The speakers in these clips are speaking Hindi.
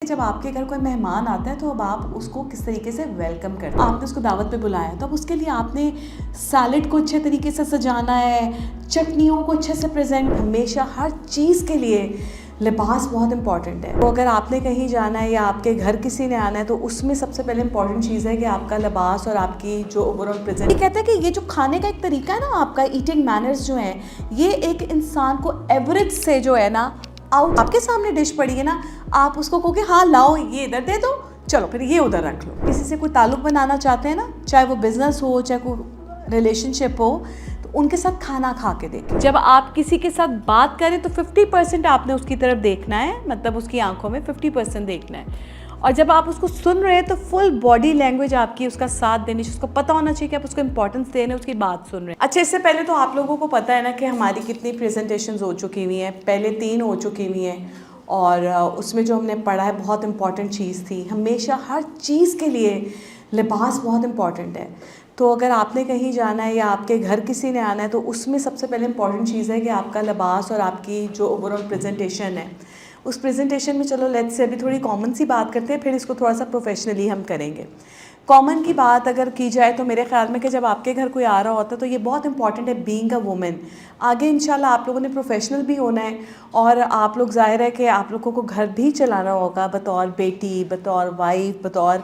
जब आपके घर कोई मेहमान आता है तो अब आप उसको किस तरीके से वेलकम करते हैं। आपने उसको दावत पे बुलाया तो अब उसके लिए आपने सैलेड को अच्छे तरीके से सजाना है, चटनियों को अच्छे से प्रेजेंट, हमेशा हर चीज़ के लिए लिबास बहुत इंपॉर्टेंट है। तो अगर आपने कहीं जाना है या आपके घर किसी ने आना है तो उसमें सबसे पहले इंपॉर्टेंट चीज़ है कि आपका लिबास और आपकी जो ओवरऑल प्रेजेंट। ये कहते हैं कि ये जो खाने का एक तरीका है ना, आपका ईटिंग मैनर्स जो है, ये एक इंसान को एवरेज से जो है ना, आउट आपके सामने डिश पड़ी है ना, आप उसको कहोगे हाँ लाओ ये इधर दे दो, चलो फिर ये उधर रख लो। किसी से कोई ताल्लुक बनाना चाहते हैं ना, चाहे वो बिजनेस हो चाहे कोई रिलेशनशिप हो, तो उनके साथ खाना खा के देखें। जब आप किसी के साथ बात करें तो 50% आपने उसकी तरफ देखना है, मतलब उसकी आंखों में 50% देखना है। और जब आप उसको सुन रहे हैं तो फुल बॉडी लैंग्वेज आपकी उसका साथ देनी चाहिए, उसको पता होना चाहिए कि आप उसको इंपॉर्टेंस दे रहे हैं, उसकी बात सुन रहे हैं। अच्छा, इससे पहले तो आप लोगों को पता है ना कि हमारी कितनी प्रेजेंटेशंस हो चुकी हुई हैं, पहले 3 हो चुकी हुई हैं, और उसमें जो हमने पढ़ा है बहुत इंपॉर्टेंट चीज़ थी। हमेशा हर चीज़ के लिए लिबास बहुत इंपॉर्टेंट है। तो अगर आपने कहीं जाना है या आपके घर किसी ने आना है तो उसमें सबसे पहले इंपॉर्टेंट चीज़ है कि आपका लिबास और आपकी जो ओवरऑल प्रेजेंटेशन है, उस प्रेजेंटेशन में चलो लेट्स से अभी थोड़ी कॉमन सी बात करते हैं, फिर इसको थोड़ा सा प्रोफेशनली हम करेंगे। कॉमन की बात अगर की जाए तो मेरे ख्याल में कि जब आपके घर कोई आ रहा होता है तो ये बहुत इंपॉर्टेंट है बीइंग अ वुमेन। आगे इंशाल्लाह आप लोगों ने प्रोफेशनल भी होना है और आप लोग ज़ाहिर है कि आप लोगों को घर भी चलाना होगा बतौर बेटी, बतौर वाइफ, बतौर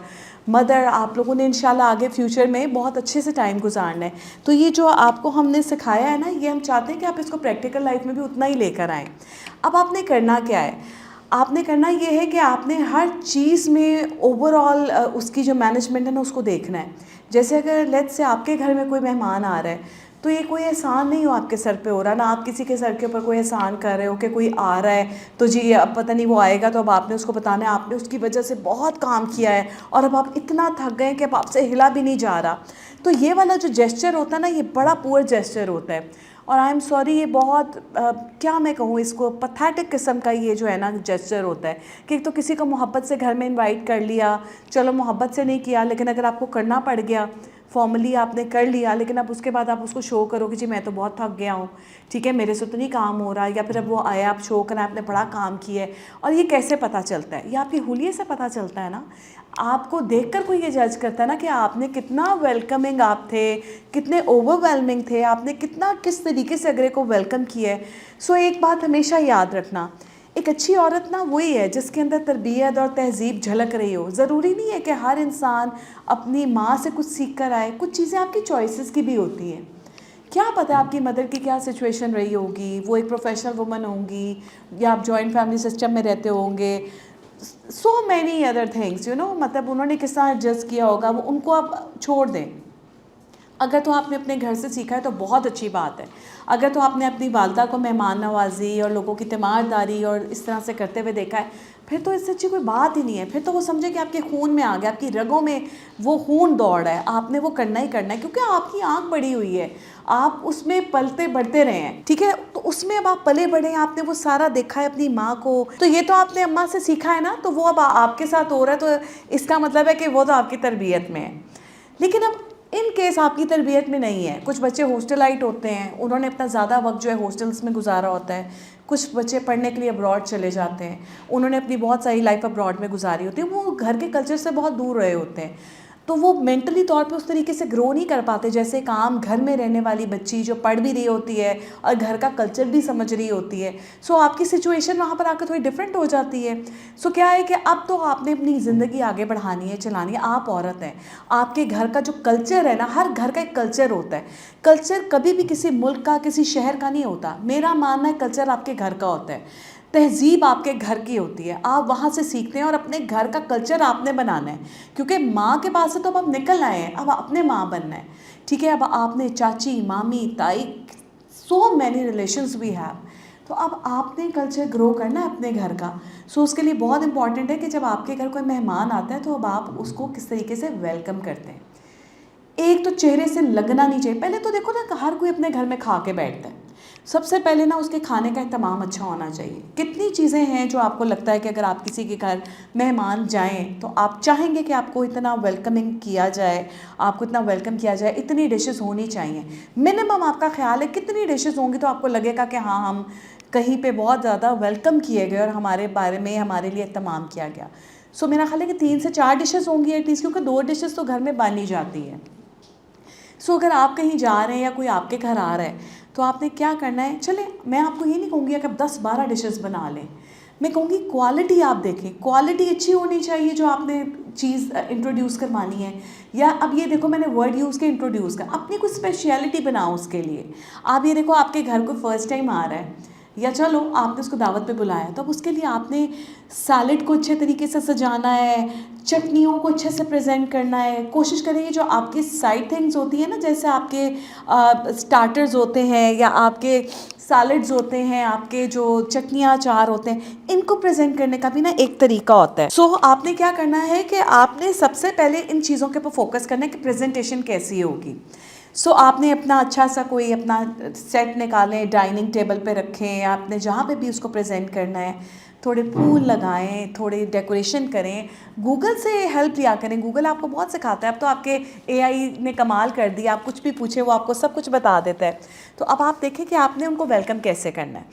मदर। आप लोगों ने इंशाल्लाह आगे फ्यूचर में बहुत अच्छे से टाइम गुजारना है। तो ये जो आपको हमने सिखाया है ना, ये हम चाहते हैं कि आप इसको प्रैक्टिकल लाइफ में भी उतना ही लेकर आएँ। अब आपने करना क्या है, आपने करना ये है कि आपने हर चीज़ में ओवरऑल उसकी जो मैनेजमेंट है ना उसको देखना है। जैसे अगर लेट्स से आपके घर में कोई मेहमान आ रहा है तो ये कोई एहसान नहीं हो आपके सर पे हो रहा ना, आप किसी के सर के ऊपर कोई एहसान कर रहे हो कि कोई आ रहा है तो जी अब पता नहीं वो आएगा तो अब आपने उसको बताना है आपने उसकी वजह से बहुत काम किया है और अब आप इतना थक गए कि अब आपसे हिला भी नहीं जा रहा। तो ये वाला जो जेस्चर होता है ना, ये बड़ा पुअर जेस्चर होता है और आई एम सॉरी ये बहुत क्या मैं कहूँ इसको, पैथेटिक किस्म का ये जो है ना जेस्चर होता है कि तो किसी को मोहब्बत से घर में इनवाइट कर लिया, चलो मोहब्बत से नहीं किया लेकिन अगर आपको करना पड़ गया, फॉर्मली आपने कर लिया, लेकिन अब उसके बाद आप उसको शो करो कि जी मैं तो बहुत थक गया हूँ, ठीक है मेरे से तो नहीं काम हो रहा, या फिर अब वो आया आप शो करना आपने बड़ा काम किया है। और ये कैसे पता चलता है, ये आपकी हुलिये से पता चलता है ना। आपको देखकर कोई ये जज करता है ना कि आपने कितना वेलकमिंग आप थे, कितने ओवरवेलमिंग थे, आपने कितना किस तरीके से अगले को वेलकम किया है। सो एक बात हमेशा याद रखना, एक अच्छी औरत ना वही है जिसके अंदर तरबियत और तहजीब झलक रही हो। ज़रूरी नहीं है कि हर इंसान अपनी माँ से कुछ सीख कर आए, कुछ चीज़ें आपकी चॉइसेस की भी होती हैं। क्या पता आपकी मदर की क्या सिचुएशन रही होगी, वो एक प्रोफेशनल वुमन होंगी या आप जॉइंट फैमिली सिस्टम में रहते होंगे, so many other things you know, मतलब उन्होंने किस तरह एडजस्ट किया होगा, वो उनको आप छोड़ दें। अगर तो आपने अपने घर से सीखा है तो बहुत अच्छी बात है। अगर तो आपने अपनी वालदा को मेहमान नवाजी और लोगों की तीमारदारी और इस तरह से करते हुए देखा है, फिर तो इससे अच्छी कोई बात ही नहीं है। फिर तो वो समझे कि आपके खून में आ गया, आपकी रगों में वो खून दौड़ रहा है, आपने वो करना ही करना है क्योंकि आपकी आँख बड़ी हुई है, आप उसमें पलते बढ़ते रहे हैं, ठीक है। तो उसमें अब आप पले बढ़े हैं, आपने वो सारा देखा है अपनी माँ को, तो ये तो आपने अम्मा से सीखा है ना, तो वो अब आपके साथ हो रहा है, तो इसका मतलब है कि वो तो आपकी तरबियत में है। लेकिन अब इन केस आपकी तरबियत में नहीं है, कुछ बच्चे हॉस्टलाइट होते हैं, उन्होंने अपना ज़्यादा वक्त जो है हॉस्टल्स में गुजारा होता है, कुछ बच्चे पढ़ने के लिए अब्रॉड चले जाते हैं, उन्होंने अपनी बहुत सारी लाइफ अब्रॉड में गुजारी होती है, वो घर के कल्चर से बहुत दूर रहे होते हैं, तो वो मेंटली तौर पे उस तरीके से ग्रो नहीं कर पाते जैसे एक आम घर में रहने वाली बच्ची जो पढ़ भी रही होती है और घर का कल्चर भी समझ रही होती है। सो आपकी सिचुएशन वहाँ पर आकर थोड़ी डिफरेंट हो जाती है। सो क्या है कि अब तो आपने अपनी ज़िंदगी आगे बढ़ानी है, चलानी है, आप औरत हैं, आपके घर का जो कल्चर है ना, हर घर का एक कल्चर होता है। कल्चर कभी भी किसी मुल्क का, किसी शहर का नहीं होता। मेरा मानना है कल्चर आपके घर का होता है, तहजीब आपके घर की होती है, आप वहाँ से सीखते हैं और अपने घर का कल्चर आपने बनाना है, क्योंकि माँ के पास से तो अब आप निकल आए हैं, अब अपने माँ बनना है, ठीक है। अब आपने चाची, मामी, ताई, so many relations we have, तो अब आपने कल्चर ग्रो करना है अपने घर का। सो उसके लिए बहुत इंपॉर्टेंट है कि जब आपके घर कोई मेहमान आता है तो अब आप उसको किस तरीके से वेलकम करते हैं। एक तो चेहरे से लगना नहीं चाहिए। पहले तो देखो ना, हर कोई अपने घर में खा के बैठता है, सबसे पहले ना उसके खाने का इत्मीनान अच्छा होना चाहिए। कितनी चीज़ें हैं जो आपको लगता है कि अगर आप किसी के घर मेहमान जाएं तो आप चाहेंगे कि आपको इतना वेलकमिंग किया जाए, आपको इतना वेलकम किया जाए, इतनी डिशेस होनी चाहिए। मिनिमम आपका ख्याल है कितनी डिशेस होंगी तो आपको लगेगा कि हाँ हम कहीं पे बहुत ज़्यादा वेलकम किए गए और हमारे बारे में हमारे लिए इत्तेमाम किया गया। सो मेरा ख्याल है कि 3 से 4 डिशेस होंगी एटलीस्ट, क्योंकि 2 डिशेस तो घर में बन ही जाती है। सो अगर आप कहीं जा रहे हैं या कोई आपके घर आ रहा है तो आपने क्या करना है, चलें मैं आपको ये नहीं कहूँगी कि आप 10-12 डिशेस बना लें, मैं कहूँगी क्वालिटी आप देखें, क्वालिटी अच्छी होनी चाहिए जो आपने चीज़ इंट्रोड्यूस करवानी है। या अब ये देखो मैंने वर्ड यूज़ के इंट्रोड्यूस का, अपनी कुछ स्पेशलिटी बनाओ उसके लिए। आप ये देखो आपके घर को फर्स्ट टाइम आ रहा है या चलो आपने उसको दावत पे बुलाया, तो अब उसके लिए आपने सैलेड को अच्छे तरीके से सजाना है, चटनियों को अच्छे से प्रेजेंट करना है। कोशिश करेंगे जो आपकी साइड थिंग्स होती है ना, जैसे आपके स्टार्टर्स होते हैं या आपके सैलड्स होते हैं, आपके जो चटनियाँ अचार होते हैं, इनको प्रेजेंट करने का भी ना एक तरीका होता है। सो आपने क्या करना है कि आपने सबसे पहले इन चीज़ों के ऊपर फोकस करना है कि प्रेजेंटेशन कैसी होगी। सो आपने अपना अच्छा सा कोई अपना सेट निकालें, डाइनिंग टेबल पे रखें, आपने जहाँ पे भी उसको प्रेजेंट करना है, थोड़े फूल लगाएं, थोड़े डेकोरेशन करें, गूगल से हेल्प लिया करें, गूगल आपको बहुत सिखाता है। अब तो आपके एआई ने कमाल कर दिया, आप कुछ भी पूछे वो आपको सब कुछ बता देता है। तो अब आप देखें कि आपने उनको वेलकम कैसे करना है।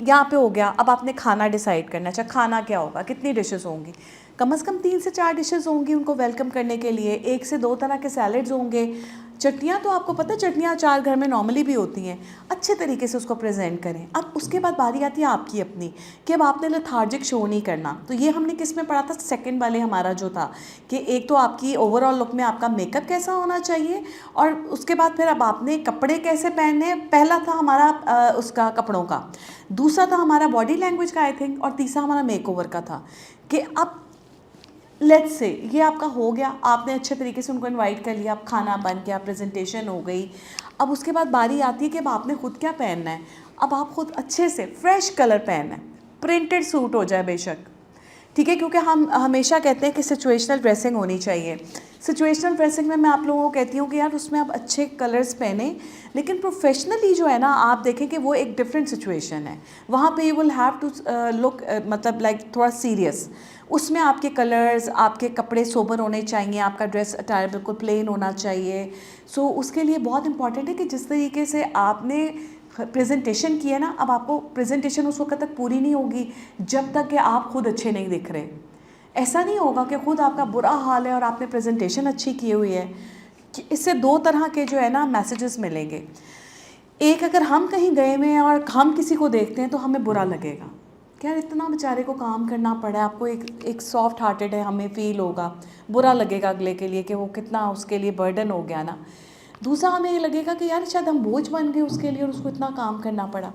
यहाँ पे हो गया, अब आपने खाना डिसाइड करना है। अच्छा खाना क्या होगा, कितनी डिशेस होंगी, कम से कम 3 से 4 डिशेस होंगी उनको वेलकम करने के लिए, 1 से 2 तरह के सैलड्स होंगे। चटनियाँ तो आपको पता है, चटनियाँ अचार घर में नॉर्मली भी होती हैं, अच्छे तरीके से उसको प्रेजेंट करें। अब उसके बाद बारी आती है आपकी अपनी, कि अब आपने लेथार्जिक शो नहीं करना। तो ये हमने किस में पढ़ा था, सेकंड वाले हमारा जो था, कि एक तो आपकी ओवरऑल लुक में आपका मेकअप कैसा होना चाहिए, और उसके बाद फिर अब आपने कपड़े कैसे पहनने। पहला था हमारा उसका कपड़ों का, दूसरा था हमारा बॉडी लैंग्वेज का आई थिंक, और तीसरा हमारा मेकओवर का था। कि अब लेट्स से ये आपका हो गया, आपने अच्छे तरीके से उनको इनवाइट कर लिया, अब खाना बन गया, प्रेजेंटेशन हो गई। अब उसके बाद बारी आती है कि अब आपने खुद क्या पहनना है। अब आप खुद अच्छे से फ्रेश कलर पहनना है, प्रिंटेड सूट हो जाए बेशक, ठीक है, क्योंकि हम हमेशा कहते हैं कि सिचुएशनल ड्रेसिंग होनी चाहिए। सिचुएशनल ड्रेसिंग में मैं आप लोगों को कहती हूँ कि यार उसमें आप अच्छे कलर्स पहने, लेकिन प्रोफेशनली जो है ना आप देखें कि वो एक डिफरेंट सिचुएशन है, वहाँ पे you will have to look मतलब लाइक थोड़ा सीरियस। उसमें आपके कलर्स, आपके कपड़े सोबर होने चाहिए, आपका ड्रेस अटायर बिल्कुल प्लेन होना चाहिए। सो उसके लिए बहुत इंपॉर्टेंट है कि जिस तरीके से आपने प्रेजेंटेशन की है ना, अब आपको प्रेजेंटेशन उस वक्त तक पूरी नहीं होगी जब तक कि आप खुद अच्छे नहीं दिख रहे। ऐसा नहीं होगा कि खुद आपका बुरा हाल है और आपने प्रेजेंटेशन अच्छी की हुई है। कि इससे 2 तरह के जो है ना मैसेजेस मिलेंगे। एक, अगर हम कहीं गए हुए हैं और हम किसी को देखते हैं तो हमें बुरा लगेगा कि यार इतना बेचारे को काम करना पड़ा है, आपको एक सॉफ्ट हार्टेड है, हमें फील होगा, बुरा लगेगा अगले के लिए कि वो कितना उसके लिए बर्डन हो गया ना। दूसरा, हमें ये लगेगा कि यार शायद हम बोझ बन गए उसके लिए और उसको इतना काम करना पड़ा।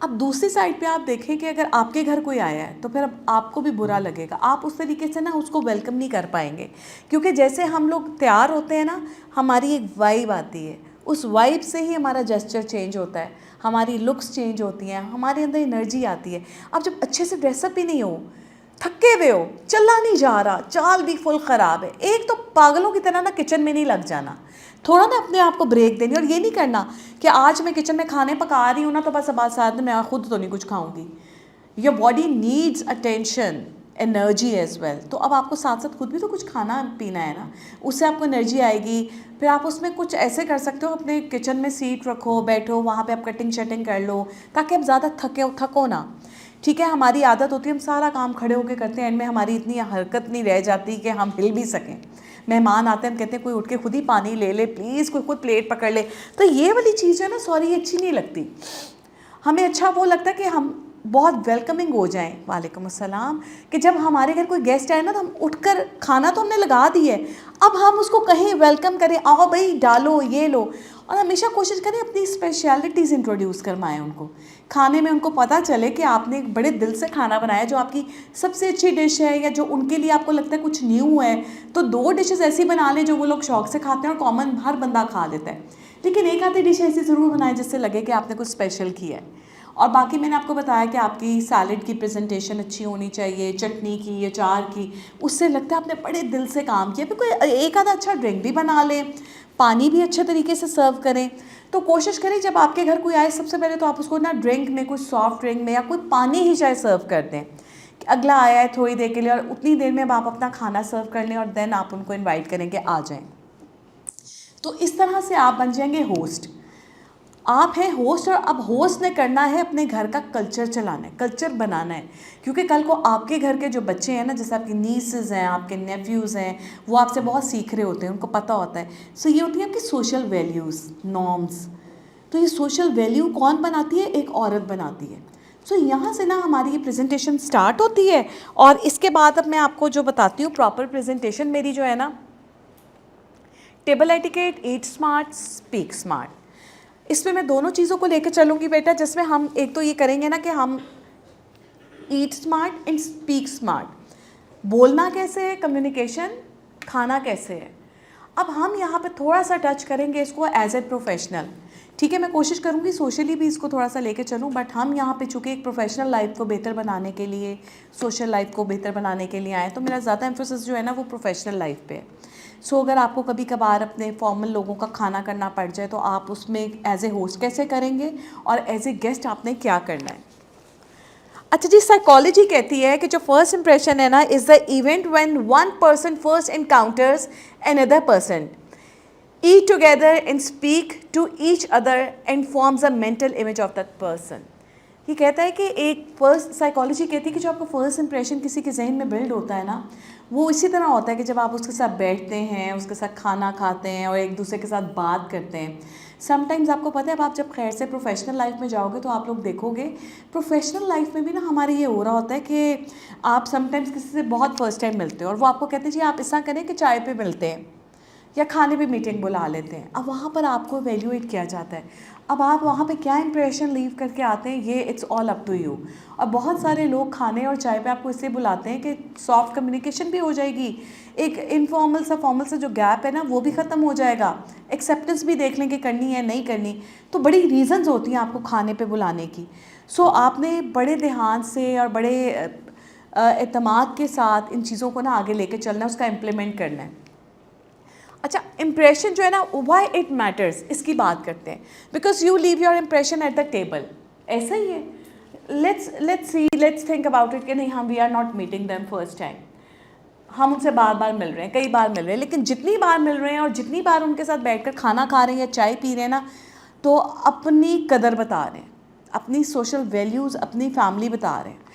अब दूसरी साइड पे आप देखें कि अगर आपके घर कोई आया है तो फिर अब आपको भी बुरा लगेगा, आप उस तरीके से ना उसको वेलकम नहीं कर पाएंगे, क्योंकि जैसे हम लोग तैयार होते हैं ना, हमारी एक वाइब आती है, उस वाइब से ही हमारा जेस्चर चेंज होता है, हमारी लुक्स चेंज होती हैं, हमारे अंदर एनर्जी आती है। अब जब अच्छे से ड्रेसअप भी नहीं हो, थके हुए हो, चला नहीं जा रहा, चाल भी फुल ख़राब है, एक तो पागलों की तरह ना किचन में नहीं लग जाना, थोड़ा ना अपने आप को ब्रेक देनी। और ये नहीं करना कि आज मैं किचन में खाने पका रही हूँ ना तो बस अब साथ में मैं खुद तो नहीं कुछ खाऊंगी। Your body needs attention, energy as well. तो अब आपको साथ साथ खुद भी तो कुछ खाना पीना है ना, उससे आपको एनर्जी आएगी। फिर आप उसमें कुछ ऐसे कर सकते हो, अपने किचन में सीट रखो, बैठो, वहाँ पे आप कटिंग शटिंग कर लो, ताकि आप ज़्यादा थको ना। ठीक है, हमारी आदत होती है हम सारा काम खड़े होकर करते हैं, एंड में हमारी इतनी हरकत नहीं रह जाती कि हम हिल भी सकें। मेहमान आते हैं, हम कहते हैं कोई उठ के खुद ही पानी ले ले प्लीज़, कोई खुद प्लेट पकड़ ले। तो ये वाली चीज़ है ना, सॉरी, अच्छी नहीं लगती हमें। अच्छा वो लगता है कि हम बहुत वेलकमिंग हो जाएं, वालेकुम अस्सलाम, कि जब हमारे घर कोई गेस्ट आए ना तो हम उठकर, खाना तो हमने लगा दी है, अब हम उसको कहीं वेलकम करें, आओ भाई डालो ये लो। और हमेशा कोशिश करें अपनी स्पेशलिटीज़ इंट्रोड्यूस करवाएं उनको खाने में, उनको पता चले कि आपने एक बड़े दिल से खाना बनाया, जो आपकी सबसे अच्छी डिश है, या जो उनके लिए आपको लगता है कुछ न्यू है। तो 2 डिशेस ऐसी बना लें जो वो लोग शौक से खाते हैं और कॉमन हर बंदा खा लेता है, लेकिन एक आधी डिश ऐसी ज़रूर बनाएं जिससे लगे कि आपने कुछ स्पेशल किया है। और बाकी मैंने आपको बताया कि आपकी सैलड की प्रेजेंटेशन अच्छी होनी चाहिए, चटनी की, अचार की, उससे लगता है आपने बड़े दिल से काम किया। फिर कोई एक आधा अच्छा ड्रिंक भी बना लें, पानी भी अच्छे तरीके से सर्व करें। तो कोशिश करें जब आपके घर कोई आए, सबसे पहले तो आप उसको ना ड्रिंक में, कुछ सॉफ्ट ड्रिंक में या कोई पानी ही चाहे सर्व कर दें कि अगला आया है थोड़ी देर के लिए, और उतनी देर में अब आप अपना खाना सर्व कर लें और देन आप उनको इन्वाइट करें कि आ जाएँ। तो इस तरह से आप बन जाएंगे होस्ट। आप हैं होस्ट, और अब होस्ट ने करना है अपने घर का कल्चर चलाना है, कल्चर बनाना है, क्योंकि कल को आपके घर के जो बच्चे हैं ना, जैसे आपकी नीसेस हैं, आपके नेफ्यूज़ हैं, वो आपसे बहुत सीख रहे होते हैं, उनको पता होता है। सो ये होती है आपकी सोशल वैल्यूज़, नॉर्म्स। तो ये सोशल वैल्यू कौन बनाती है? एक औरत बनाती है। सो यहाँ से ना हमारी ये प्रेजेंटेशन स्टार्ट होती है, और इसके बाद अब मैं आपको जो बताती हूँ प्रॉपर प्रेजेंटेशन मेरी जो है ना, टेबल एटिकेट, ईट स्मार्ट, स्पीक स्मार्ट, इसमें मैं दोनों चीज़ों को लेकर चलूँगी बेटा, जिसमें हम एक तो ये करेंगे ना कि हम ईट स्मार्ट एंड स्पीक स्मार्ट, बोलना कैसे है, कम्युनिकेशन, खाना कैसे है। अब हम यहाँ पे थोड़ा सा टच करेंगे इसको एज ए प्रोफेशनल, ठीक है। मैं कोशिश करूँगी सोशली भी इसको थोड़ा सा लेके चलूँ, बट हम यहाँ पे चूँकि एक प्रोफेशनल लाइफ को बेहतर बनाने के लिए, सोशल लाइफ को बेहतर बनाने के लिए आए, तो मेरा ज़्यादा एम्फोसिस जो है ना वो प्रोफेशनल लाइफ पे है। सो अगर आपको कभी कभार अपने फॉर्मल लोगों का खाना करना पड़ जाए, तो आप उसमें एज ए होस्ट कैसे करेंगे और एज ए गेस्ट आपने क्या करना है। अच्छा जी, साइकोलॉजी कहती है कि जो फर्स्ट इंप्रेशन है ना, is the event when one person first encounters another person, eat together and speak to each other and forms a mental image of that person। ये कहता है कि एक फर्स्ट, साइकोलॉजी कहती है कि जो आपका फर्स्ट इंप्रेशन किसी के जहन में बिल्ड होता है ना, वो इसी तरह होता है कि जब आप उसके साथ बैठते हैं, उसके साथ खाना खाते हैं और एक दूसरे के साथ बात करते हैं। समटाइम्स आपको पता है, अब आप जब खैर से प्रोफेशनल लाइफ में जाओगे तो आप लोग देखोगे प्रोफेशनल लाइफ में भी ना हमारे ये हो रहा होता है कि आप समटाइम्स किसी से बहुत फर्स्ट टाइम मिलते हो और वो आपको कहते हैं जी आप ऐसा करें कि चाय पे मिलते हैं या खाने पे मीटिंग बुला लेते हैं। अब वहाँ पर आपको वैल्यूएट किया जाता है, अब आप वहाँ पे क्या इंप्रेशन लीव करके आते हैं, ये it's all up to you. और बहुत सारे लोग खाने और चाय पे आपको इसलिए बुलाते हैं कि सॉफ्ट कम्युनिकेशन भी हो जाएगी, एक इनफॉर्मल सा फॉर्मल सा जो गैप है ना वो भी ख़त्म हो जाएगा, एक्सेप्टेंस भी देख लें कि करनी है नहीं करनी। तो बड़ी रीज़न्स होती हैं आपको खाने पे बुलाने की। सो आपने बड़े ध्यान से और बड़े एतमाद के साथ इन चीज़ों को ना आगे लेके चलना है, उसका इम्प्लीमेंट करना है। अच्छा, इम्प्रेशन जो है ना, वाई इट मैटर्स, इसकी बात करते हैं। Because you leave your impression at the table, ऐसा ही है। लेट्स थिंक अबाउट इट कि नहीं, हम we are not meeting them first time, हम उनसे बार बार मिल रहे हैं, कई बार मिल रहे हैं, लेकिन जितनी बार मिल रहे हैं और जितनी बार उनके साथ बैठकर खाना खा रहे हैं या चाय पी रहे हैं ना, तो अपनी कदर बता रहे हैं, अपनी सोशल वैल्यूज़, अपनी फैमिली बता रहे हैं।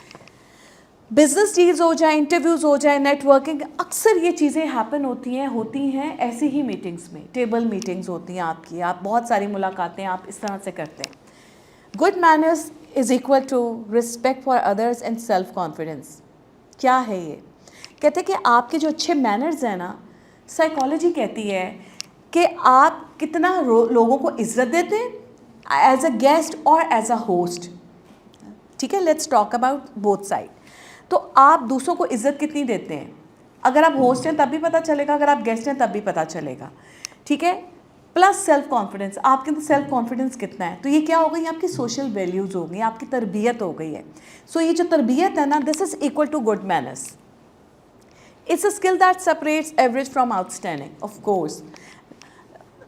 बिजनेस डील्स हो जाए, इंटरव्यूज़ हो जाए, नेटवर्किंग, अक्सर ये चीज़ें हैपन होती हैं ऐसी ही मीटिंग्स में, टेबल मीटिंग्स होती हैं आपकी, आप बहुत सारी मुलाकातें आप इस तरह से करते हैं। Good manners is equal to respect for others and self confidence. क्या है ये? कहते हैं कि आपके जो अच्छे मैनर्स हैं ना, साइकोलॉजी कहती है कि आप कितना लोगों को इज्जत देते हैं एज अ गेस्ट और एज अ होस्ट। ठीक है, let's talk about both side. तो आप दूसरों को इज्जत कितनी देते हैं, अगर आप होस्ट हैं तब भी पता चलेगा, अगर आप गेस्ट हैं तब भी पता चलेगा। ठीक है, प्लस सेल्फ कॉन्फिडेंस, आपके अंदर सेल्फ कॉन्फिडेंस कितना है, तो ये क्या हो गई, आपकी सोशल वैल्यूज़ हो गई, आपकी तरबियत हो गई है। सो ये जो तरबियत है ना, this is equal to good manners. It's a skill that separates average from outstanding. Of course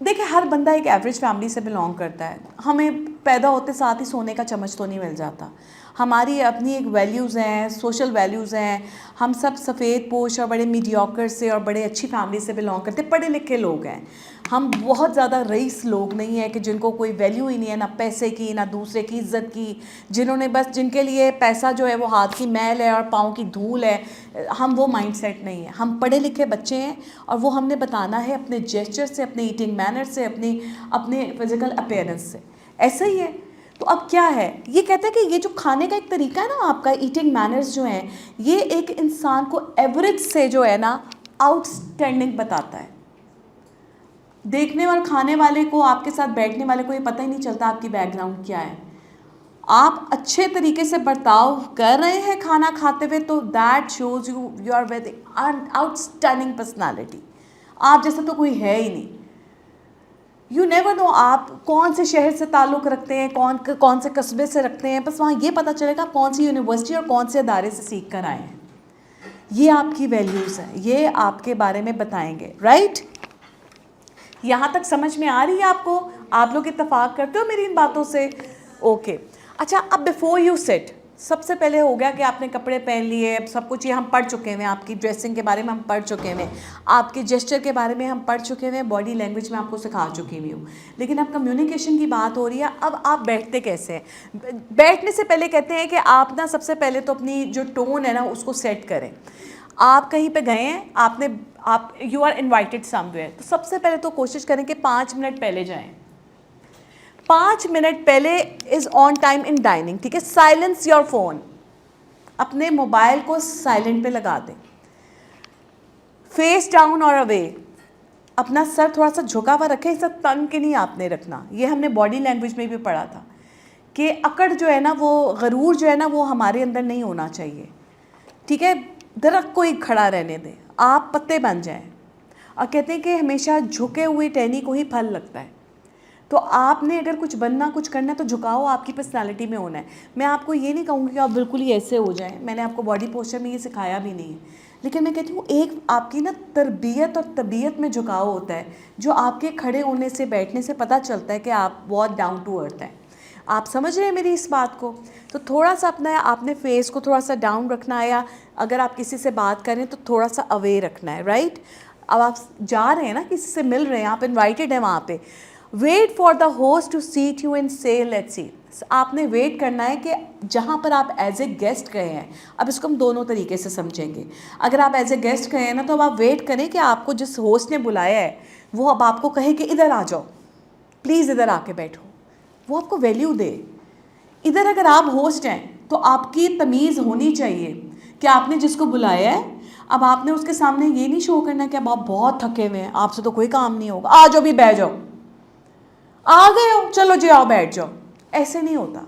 देखिए, हर बंदा एक एवरेज फैमिली से बिलोंग करता है, हमें पैदा होते साथ ही सोने का चम्मच तो नहीं मिल जाता, हमारी अपनी एक वैल्यूज़ हैं, सोशल वैल्यूज़ हैं। हम सब सफ़ेद पोश और बड़े मीडियोकर से और बड़े अच्छी फैमिली से बिलोंग करते, पढ़े लिखे लोग हैं, हम बहुत ज़्यादा रईस लोग नहीं हैं कि जिनको कोई वैल्यू ही नहीं है, ना पैसे की ना दूसरे की इज्जत की, जिन्होंने बस, जिनके लिए पैसा जो है वो हाथ की मैल है और पाँव की धूल है। हम वो माइंडसेट नहीं है, हम पढ़े लिखे बच्चे हैं और वो हमने बताना है अपने जेस्चर से, अपने ईटिंग मैनर से, अपने फिजिकल अपीयरेंस से। ऐसा ही है। तो अब क्या है, ये कहते हैं कि ये जो खाने का एक तरीका है ना आपका, ईटिंग मैनर्स जो हैं, ये एक इंसान को एवरेज से जो है ना आउटस्टैंडिंग बताता है। देखने और खाने वाले को, आपके साथ बैठने वाले को ये पता ही नहीं चलता आपकी बैकग्राउंड क्या है। आप अच्छे तरीके से बर्ताव कर रहे हैं खाना खाते हुए, तो that shows you are very outstanding personality. आप जैसा तो कोई है ही नहीं। यू नेवर नो आप कौन से शहर से ताल्लुक़ रखते हैं, कौन से कस्बे से रखते हैं, बस वहाँ ये पता चलेगा आप कौन सी यूनिवर्सिटी और कौन से अदारे से सीख कर आए हैं। ये आपकी वैल्यूज़ हैं, ये आपके बारे में बताएंगे। राइट, यहाँ तक समझ में आ रही है आपको? आप लोग इत्तेफाक करते हो मेरी इन बातों से? ओके। अच्छा, अब बिफोर यू सिट, सबसे पहले हो गया कि आपने कपड़े पहन लिए, सब कुछ ये हम पढ़ चुके हैं, आपकी ड्रेसिंग के बारे में हम पढ़ चुके हैं, आपके जेस्चर के बारे में हम पढ़ चुके हैं, बॉडी लैंग्वेज में आपको सिखा चुकी हुई हूँ। लेकिन अब कम्युनिकेशन की बात हो रही है, अब आप बैठते कैसे हैं। बैठने से पहले कहते हैं कि आप ना सबसे पहले तो अपनी जो टोन है ना उसको सेट करें। आप कहीं पे गए हैं, आप यू आर इन्वाइटेड समवेयर, तो सबसे पहले तो कोशिश करें कि 5 मिनट पहले जाएं। 5 मिनट पहले is on time in dining, ठीक है। साइलेंस योर फोन, अपने मोबाइल को साइलेंट पे लगा दें। फेस डाउन और अवे, अपना सर थोड़ा सा झुका हुआ रखें, इसे तन के नहीं आपने रखना। ये हमने बॉडी लैंग्वेज में भी पढ़ा था कि अकड़ जो है ना, वो गरूर जो है ना, वो हमारे अंदर नहीं होना चाहिए, ठीक है। दरख्त को ही खड़ा रहने दें, आप पत्ते बन जाएं। और कहते हैं कि हमेशा झुके हुए टहनी को ही फल लगता है। तो आपने अगर कुछ बनना, कुछ करना है तो झुकाव आपकी पर्सनालिटी में होना है। मैं आपको ये नहीं कहूँगी कि आप बिल्कुल ही ऐसे हो जाएं, मैंने आपको बॉडी पोस्चर में ये सिखाया भी नहीं है। लेकिन मैं कहती हूँ एक आपकी ना तरबियत और तबीयत में झुकाव होता है, जो आपके खड़े होने से, बैठने से पता चलता है कि आप बहुत डाउन टू अर्थ हैं। आप समझ रहे हैं मेरी इस बात को। तो थोड़ा सा अपना आपने फेस को थोड़ा सा डाउन रखना है, या अगर आप किसी से बात करें तो थोड़ा सा अवे रखना है, राइट। अब आप जा रहे हैं ना, किसी से मिल रहे हैं, आप इन्वाइटेड हैं वहाँ पे, wait for the host to seat you and say let's see. आपने वेट करना है कि जहाँ पर आप एज ए गेस्ट गए हैं, अब इसको हम दोनों तरीके से समझेंगे। अगर आप एज ए गेस्ट गए हैं ना, तो अब आप वेट करें कि आपको जिस होस्ट ने बुलाया है वो अब आपको कहे कि इधर आ जाओ, प्लीज़ इधर आके बैठो, वो आपको वैल्यू दे। इधर अगर आप होस्ट हैं तो आपकी तमीज़ होनी चाहिए कि आपने जिसको बुलाया है, अब आपने उसके सामने ये नहीं शो करना कि अब आप बहुत थके हुए हैं, आपसे तो कोई काम नहीं होगा, आ जाओ भी, बैठ जाओ, आ गए हो चलो जी आओ बैठ जाओ। ऐसे नहीं होता,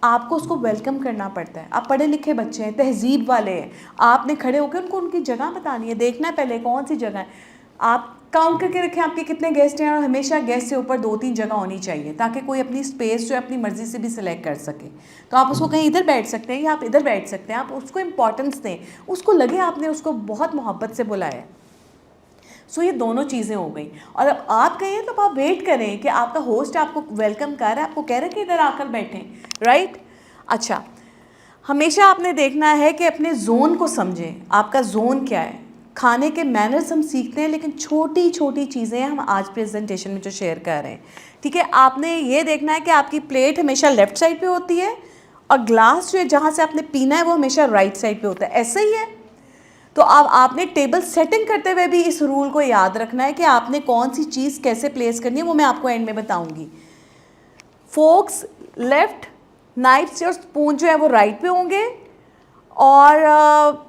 आपको उसको वेलकम करना पड़ता है। आप पढ़े लिखे बच्चे हैं, तहजीब वाले हैं, आपने खड़े होकर उनको उनकी जगह बतानी है, देखना है पहले कौन सी जगह है। आप काउंट करके रखें आपके कितने गेस्ट हैं, और हमेशा गेस्ट से ऊपर 2-3 जगह होनी चाहिए, ताकि कोई अपनी स्पेस जो है अपनी मर्ज़ी से भी सिलेक्ट कर सके। तो आप उसको कहीं इधर बैठ सकते हैं या आप इधर बैठ सकते हैं, आप उसको इम्पॉर्टेंस दें, उसको लगे आपने उसको बहुत मोहब्बत से बुलाया है। सो ये दोनों चीज़ें हो गई। और अब आप गए हैं तो आप वेट करें कि आपका होस्ट आपको वेलकम कर रहा है, आपको कह रहा है कि इधर आकर बैठें, राइट। अच्छा, हमेशा आपने देखना है कि अपने जोन को समझें, आपका जोन क्या है। खाने के मैनर्स हम सीखते हैं, लेकिन छोटी छोटी चीज़ें हम आज प्रेजेंटेशन में जो शेयर कर रहे हैं, ठीक है। आपने ये देखना है कि आपकी प्लेट हमेशा लेफ़्ट साइड पे होती है, और ग्लास जो है जहाँ से आपने पीना है वो हमेशा राइट साइड पे होता है, ऐसा ही है। तो अब आपने टेबल सेटिंग करते हुए भी इस रूल को याद रखना है कि आपने कौन सी चीज़ कैसे प्लेस करनी है, वो मैं आपको एंड में बताऊंगी। फोक्स लेफ्ट, नाइफ्स और स्पून जो है वो राइट पे होंगे, और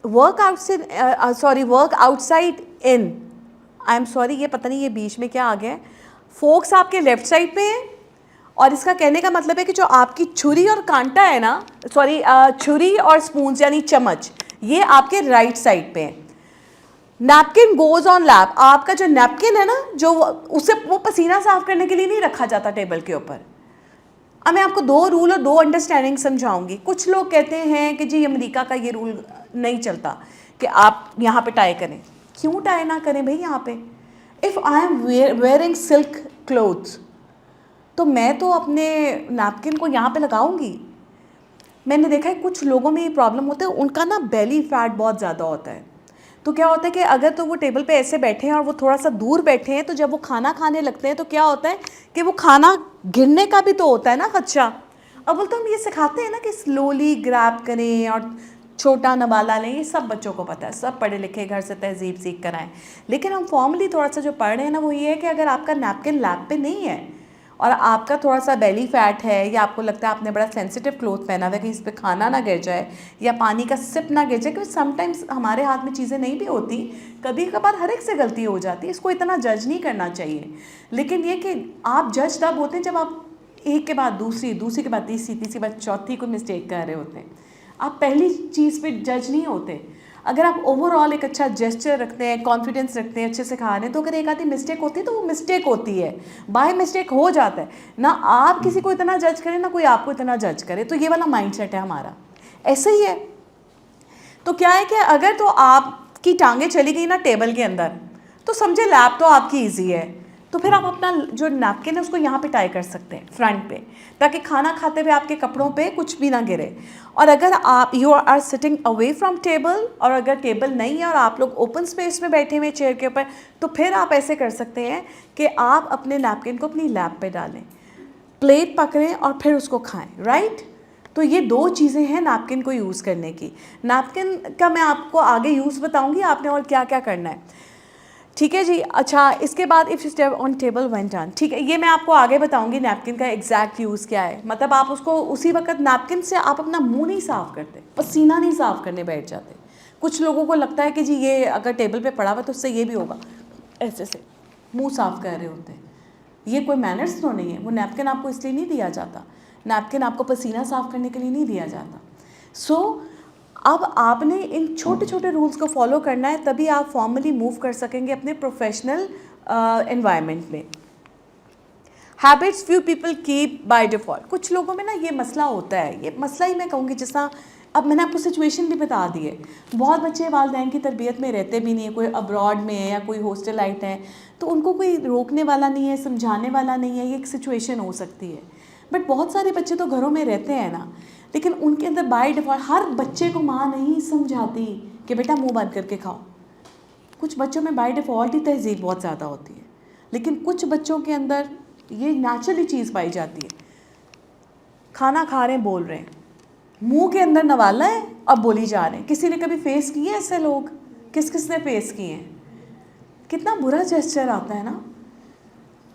work outside in, I am sorry ये पता नहीं ये बीच में क्या आ गया है। फोक्स आपके लेफ्ट साइड पे है, और इसका कहने का मतलब है कि जो आपकी छुरी और कांटा है ना, छुरी और स्पून यानी चम्मच, ये आपके राइट साइड पे है। नैपकिन गोज ऑन लैप, आपका जो नैपकिन है ना, जो उसे वो पसीना साफ करने के लिए नहीं रखा जाता टेबल के ऊपर। अब मैं आपको 2 रूल और 2 अंडरस्टैंडिंग समझाऊंगी। कुछ लोग कहते हैं कि जी अमेरिका का ये रूल नहीं चलता कि आप यहाँ पे टाई करें। क्यों टाई ना करें भाई यहाँ पे? If I am wearing silk clothes, तो मैं तो अपने नैपकिन को यहाँ पे लगाऊंगी। मैंने देखा है कुछ लोगों में ये प्रॉब्लम होता है, उनका ना बेली फैट बहुत ज़्यादा होता है। तो क्या होता है कि अगर तो वो टेबल पे ऐसे बैठे हैं और वो थोड़ा सा दूर बैठे हैं, तो जब वो खाना खाने लगते हैं तो क्या होता है कि वो खाना गिरने का भी तो होता है ना खदशा। अब बोलते हम ये सिखाते हैं ना कि स्लोली ग्रैब करें और छोटा नवाला लें, ये सब बच्चों को पता है, सब पढ़े लिखे घर से तहजीब सीख कर आएँ। लेकिन हम फॉर्मली थोड़ा सा जो पढ़ रहे हैं ना, वो ये है कि अगर आपका नैपकिन लैप पे नहीं है और आपका थोड़ा सा बेली फैट है, या आपको लगता है आपने बड़ा सेंसिटिव क्लोथ पहना हुआ है कि इस पर खाना ना गिर जाए या पानी का सिप ना गिर जाए, क्योंकि समटाइम्स हमारे हाथ में चीज़ें नहीं भी होती, कभी कभार हर एक से गलती हो जाती है, इसको इतना जज नहीं करना चाहिए। लेकिन ये कि आप जज तब होते हैं जब आप एक के बाद दूसरी, दूसरी के बाद तीसरी, तीसरी के बाद चौथी कोई मिस्टेक कर रहे होते हैं। आप पहली चीज़ पे जज नहीं होते। अगर आप ओवरऑल एक अच्छा जेस्चर रखते हैं, कॉन्फिडेंस रखते हैं, अच्छे से खा रहे हैं, तो अगर एक आधी मिस्टेक होती है तो वो मिस्टेक होती है, बाय मिस्टेक हो जाता है ना। आप किसी को इतना जज करें ना कोई आपको इतना जज करे, तो ये वाला माइंडसेट है हमारा, ऐसे ही है। तो क्या है कि अगर तो आपकी टांगें चली गई ना टेबल के अंदर, तो समझे लैप तो आपकी ईजी है, तो फिर आप अपना जो नैपकिन है उसको यहाँ पे टाई कर सकते हैं फ्रंट पे, ताकि खाना खाते हुए आपके कपड़ों पे कुछ भी ना गिरे। और अगर आप you are sitting away from table, और अगर टेबल नहीं है और आप लोग ओपन स्पेस में बैठे हुए चेयर के ऊपर, तो फिर आप ऐसे कर सकते हैं कि आप अपने नैपकिन को अपनी लैप पे डालें, प्लेट पकड़ें और फिर उसको खाएं, राइट। तो ये 2 चीज़ें हैं नैपकिन को यूज़ करने की। नैपकिन का मैं आपको आगे यूज़ बताऊंगी, आपने और क्या क्या करना है, ठीक है जी। अच्छा, इसके बाद if step on table went on, ठीक है, ये मैं आपको आगे बताऊंगी नैपकिन का एग्जैक्ट यूज़ क्या है। मतलब आप उसको उसी वक्त नैपकिन से आप अपना मुंह नहीं साफ़ करते, पसीना नहीं साफ़ करने बैठ जाते। कुछ लोगों को लगता है कि जी ये अगर टेबल पे पड़ा हुआ तो उससे ये भी होगा, ऐसे से मुँह साफ़ कर रहे होते हैं। ये कोई मैनर्स तो नहीं है। वो नैपकिन आपको इसलिए नहीं दिया जाता, नैपकिन आपको पसीना साफ़ करने के लिए नहीं दिया जाता। सो अब आपने इन छोटे छोटे रूल्स को फॉलो करना है, तभी आप फॉर्मली मूव कर सकेंगे अपने प्रोफेशनल एनवायरनमेंट में। Habits few people keep by default. कुछ लोगों में ना ये मसला होता है, ये मसला ही मैं कहूँगी, जैसा अब मैंने आपको सिचुएशन भी बता दी है। बहुत बच्चे वालिदैन की तरबियत में रहते भी नहीं है, कोई अब्रॉड में है या कोई हॉस्टलाइट है, तो उनको कोई रोकने वाला नहीं है, समझाने वाला नहीं है, ये एक सिचुएशन हो सकती है। बट बहुत सारे बच्चे तो घरों में रहते हैं ना, लेकिन उनके अंदर बाय डिफ़ॉल्ट हर बच्चे को माँ नहीं समझाती कि बेटा मुंह बंद करके खाओ। कुछ बच्चों में बाय डिफ़ॉल्ट ही तहज़ीब बहुत ज़्यादा होती है, लेकिन कुछ बच्चों के अंदर ये नेचुरली चीज़ पाई जाती है। खाना खा रहे हैं, बोल रहे हैं, मुंह के अंदर नवाला है और बोली जा रहे हैं। किसी ने कभी फेस किए ऐसे लोग? किस किस ने फेस किए हैं? कितना बुरा जेस्चर आता है ना,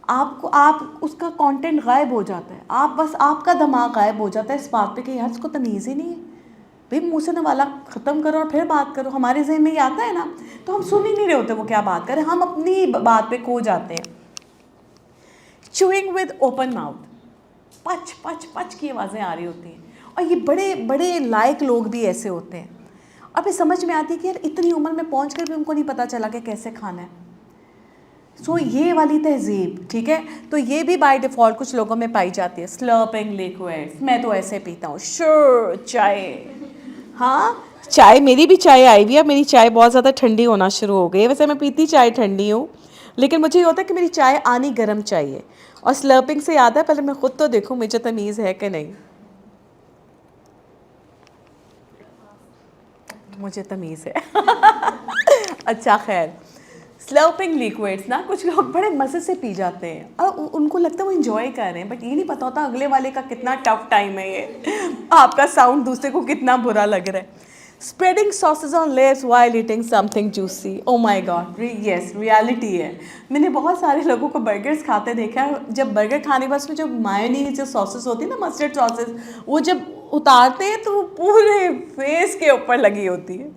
आपको आप उसका कंटेंट गायब हो जाता है, आप बस आपका दिमाग गायब हो जाता है इस बात पे कि यार इसको तमीज़ ही नहीं है, भाई मुँह से नवाला ख़त्म करो और फिर बात करो। हमारे जहन में ये आता है ना, तो हम सुन ही नहीं रहे होते वो क्या बात करें, हम अपनी बात पे खो जाते हैं। च्यूइंग विद ओपन माउथ, पच पच पच की आवाज़ें आ रही होती हैं, और ये बड़े बड़े लायक लोग भी ऐसे होते हैं। अब ये समझ में आती है कि यार इतनी उम्र में पहुँच कर भी उनको नहीं पता चला कि कैसे खाना है। सो ये वाली तहज़ीब, ठीक है, तो ये भी बाय डिफ़ॉल्ट कुछ लोगों में पाई जाती है। स्लर्पिंग लिक्विड्स, मैं तो ऐसे पीता हूँ, श्योर चाय, हाँ चाय, मेरी भी चाय आई हुई है, मेरी चाय बहुत ज़्यादा ठंडी होना शुरू हो गई है। वैसे मैं पीती चाय ठंडी हूँ, लेकिन मुझे ये होता है कि मेरी चाय आनी गर्म चाहिए। और स्लर्पिंग से याद है, पहले मैं ख़ुद तो देखूँ मुझे तमीज़ है कि नहीं, मुझे तमीज़ है अच्छा खैर, स्लर्पिंग लिक्विड्स ना कुछ लोग बड़े मज़े से पी जाते हैं और उनको लगता है वो इन्जॉय कर रहे हैं, बट ये नहीं पता होता अगले वाले का कितना टफ टाइम है ये आपका साउंड दूसरे को कितना बुरा लग रहा है। Spreading sausage on legs while eating something juicy, oh my God, yes reality है। मैंने बहुत सारे लोगों को बर्गर्स खाते देखा है, जब बर्गर खाने के बाद उसमें जो मायोनीज जो सॉसेस होती है ना, मस्टर्ड सॉसेस, वो जब उतारते हैं तो वो पूरे फेस के ऊपर लगी होती है,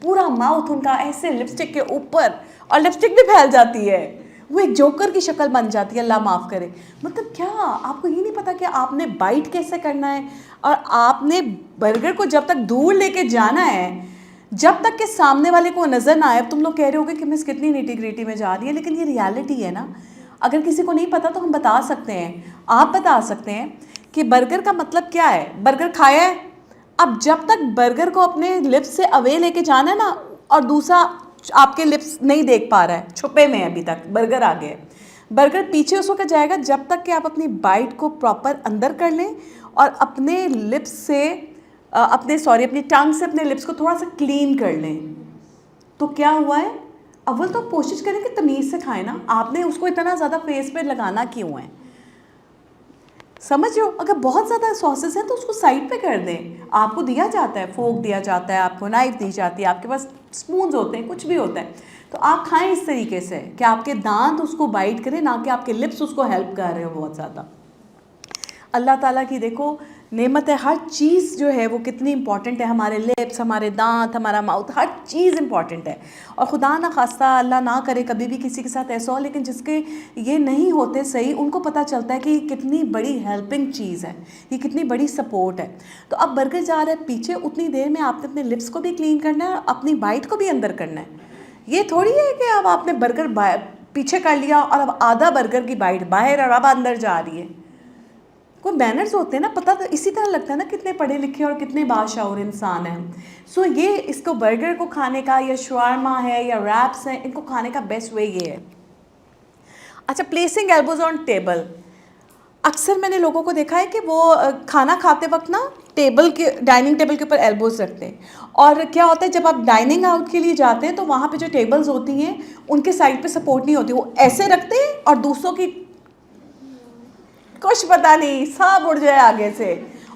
पूरा माउथ उनका ऐसे लिपस्टिक के ऊपर, और लिपस्टिक भी फैल जाती है, वो एक जोकर की शक्ल बन जाती है, अल्लाह माफ़ करे। मतलब क्या आपको ये नहीं पता कि आपने बाइट कैसे करना है, और आपने बर्गर को जब तक दूर लेके जाना है, जब तक कि सामने वाले को नज़र ना आए। तुम लोग कह रहे होगे कि मिस कितनी नीटी ग्रीटी में जा रही है, लेकिन ये रियलिटी है ना। अगर किसी को नहीं पता तो हम बता सकते हैं, आप बता सकते हैं कि बर्गर का मतलब क्या है। बर्गर खाया है, अब जब तक बर्गर को अपने लिप्स से अवे लेके जाना है ना, और दूसरा आपके लिप्स नहीं देख पा रहा है, छुपे में अभी तक बर्गर आ गया है, बर्गर पीछे उस वक्त जाएगा जब तक कि आप अपनी बाइट को प्रॉपर अंदर कर लें और अपने लिप्स से अपनी टंग से अपने लिप्स को थोड़ा सा क्लीन कर लें। तो क्या हुआ है, अव्वल तो कोशिश करें कि तमीज़ से खाएं ना, आपने उसको इतना ज़्यादा फेस पे लगाना क्यों है, समझ रहे हो। अगर बहुत ज़्यादा सॉसेस हैं तो उसको साइड पे कर दें। आपको दिया जाता है, फोक दिया जाता है, आपको नाइफ दी जाती है, आपके पास स्पून्स होते हैं, कुछ भी होता है, तो आप खाएं इस तरीके से कि आपके दांत उसको बाइट करें, ना कि आपके लिप्स उसको हेल्प कर रहे हो बहुत ज़्यादा। अल्लाह ताला की देखो नेमत है, हर चीज़ जो है वो कितनी इंपॉर्टेंट है, हमारे लिप्स, हमारे दांत, हमारा माउथ, हर चीज़ इंपॉर्टेंट है। और खुदा ना खास्ता, अल्लाह ना करे कभी भी किसी के साथ ऐसा हो, लेकिन जिसके ये नहीं होते सही, उनको पता चलता है कि ये कितनी बड़ी हेल्पिंग चीज़ है, ये कितनी बड़ी सपोर्ट है। तो अब बर्गर जा रहा है पीछे, उतनी देर में आपने अपने लिप्स को भी क्लीन करना है और अपनी बाइट को भी अंदर करना है। ये थोड़ी है कि अब आपने बर्गर पीछे कर लिया और अब आधा बर्गर की बाइट बाहर और अब अंदर जा रही है। कोई बैनर्स होते हैं ना, पता तो इसी तरह लगता है ना कितने पढ़े लिखे और कितने बाशाऊर इंसान हैं। सो ये इसको बर्गर को खाने का, या शवारमा है या रैप्स हैं, इनको खाने का बेस्ट वे ये है, अच्छा, प्लेसिंग एल्बोज ऑन टेबल। अक्सर मैंने लोगों को देखा है कि वो खाना खाते वक्त ना टेबल के, डाइनिंग टेबल के ऊपर एल्बोज रखते हैं। और क्या होता है, जब आप डाइनिंग आउट के लिए जाते हैं तो वहाँ पे जो टेबल्स होती हैं उनके साइड पे सपोर्ट नहीं होती, वो ऐसे रखते हैं और दूसरों की कुछ पता नहीं सब उड़ जाए आगे से,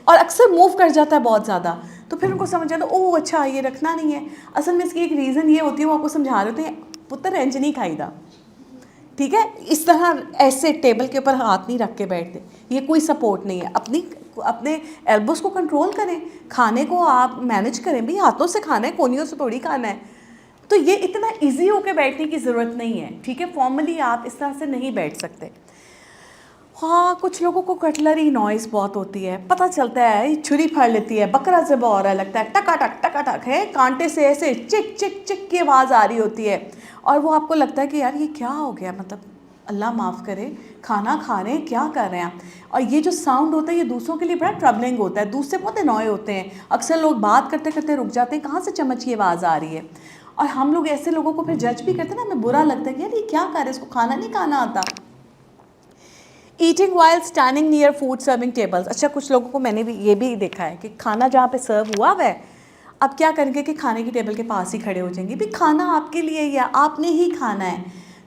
और अक्सर मूव कर जाता है बहुत ज़्यादा। तो फिर उनको समझ आता है ओह अच्छा ये रखना नहीं है। असल में इसकी एक रीज़न ये होती है, वो आपको समझा रहे होते हैं, पुत्र इंज नहीं खाईदा, ठीक है, इस तरह ऐसे टेबल के ऊपर हाथ नहीं रख के बैठते, ये कोई सपोर्ट नहीं है। अपने एल्बोस को कंट्रोल करें, खाने को आप मैनेज करें, भाई हाथों से खाना है, कोनियों से थोड़ी खाना है। तो ये इतना इजी होके बैठने की ज़रूरत नहीं है, ठीक है, फॉर्मली आप इस तरह से नहीं बैठ सकते। हाँ, कुछ लोगों को कटलरी नॉइज़ बहुत होती है, पता चलता है छुरी फाड़ लेती है, बकरा ज़िबा हो रहा है, लगता है टका टक है, कांटे से ऐसे चिक चिक चिक की आवाज़ आ रही होती है, और वो आपको लगता है कि यार ये क्या हो गया, मतलब अल्लाह माफ़ करे, खाना खा रहे हैं, क्या कर रहे हैं। और ये जो साउंड होता है ये दूसरों के लिए बड़ा ट्रबलिंग होता है, दूसरे बहुत अनॉय होते हैं। अक्सर लोग बात करते करते रुक जाते हैं, कहाँ से चम्मच की आवाज़ आ रही है, और हम लोग ऐसे लोगों को फिर जज भी करते हैं ना, हमें बुरा लगता है कि यार ये क्या कर रहे हैं, इसको खाना नहीं खाना आता। Eating while standing near food serving tables. अच्छा, कुछ लोगों को मैंने भी ये भी देखा है कि खाना जहाँ पे सर्व हुआ हुआ है, अब क्या करेंगे कि खाने की टेबल के पास ही खड़े हो जाएंगे, भी खाना आपके लिए या आपने ही खाना है,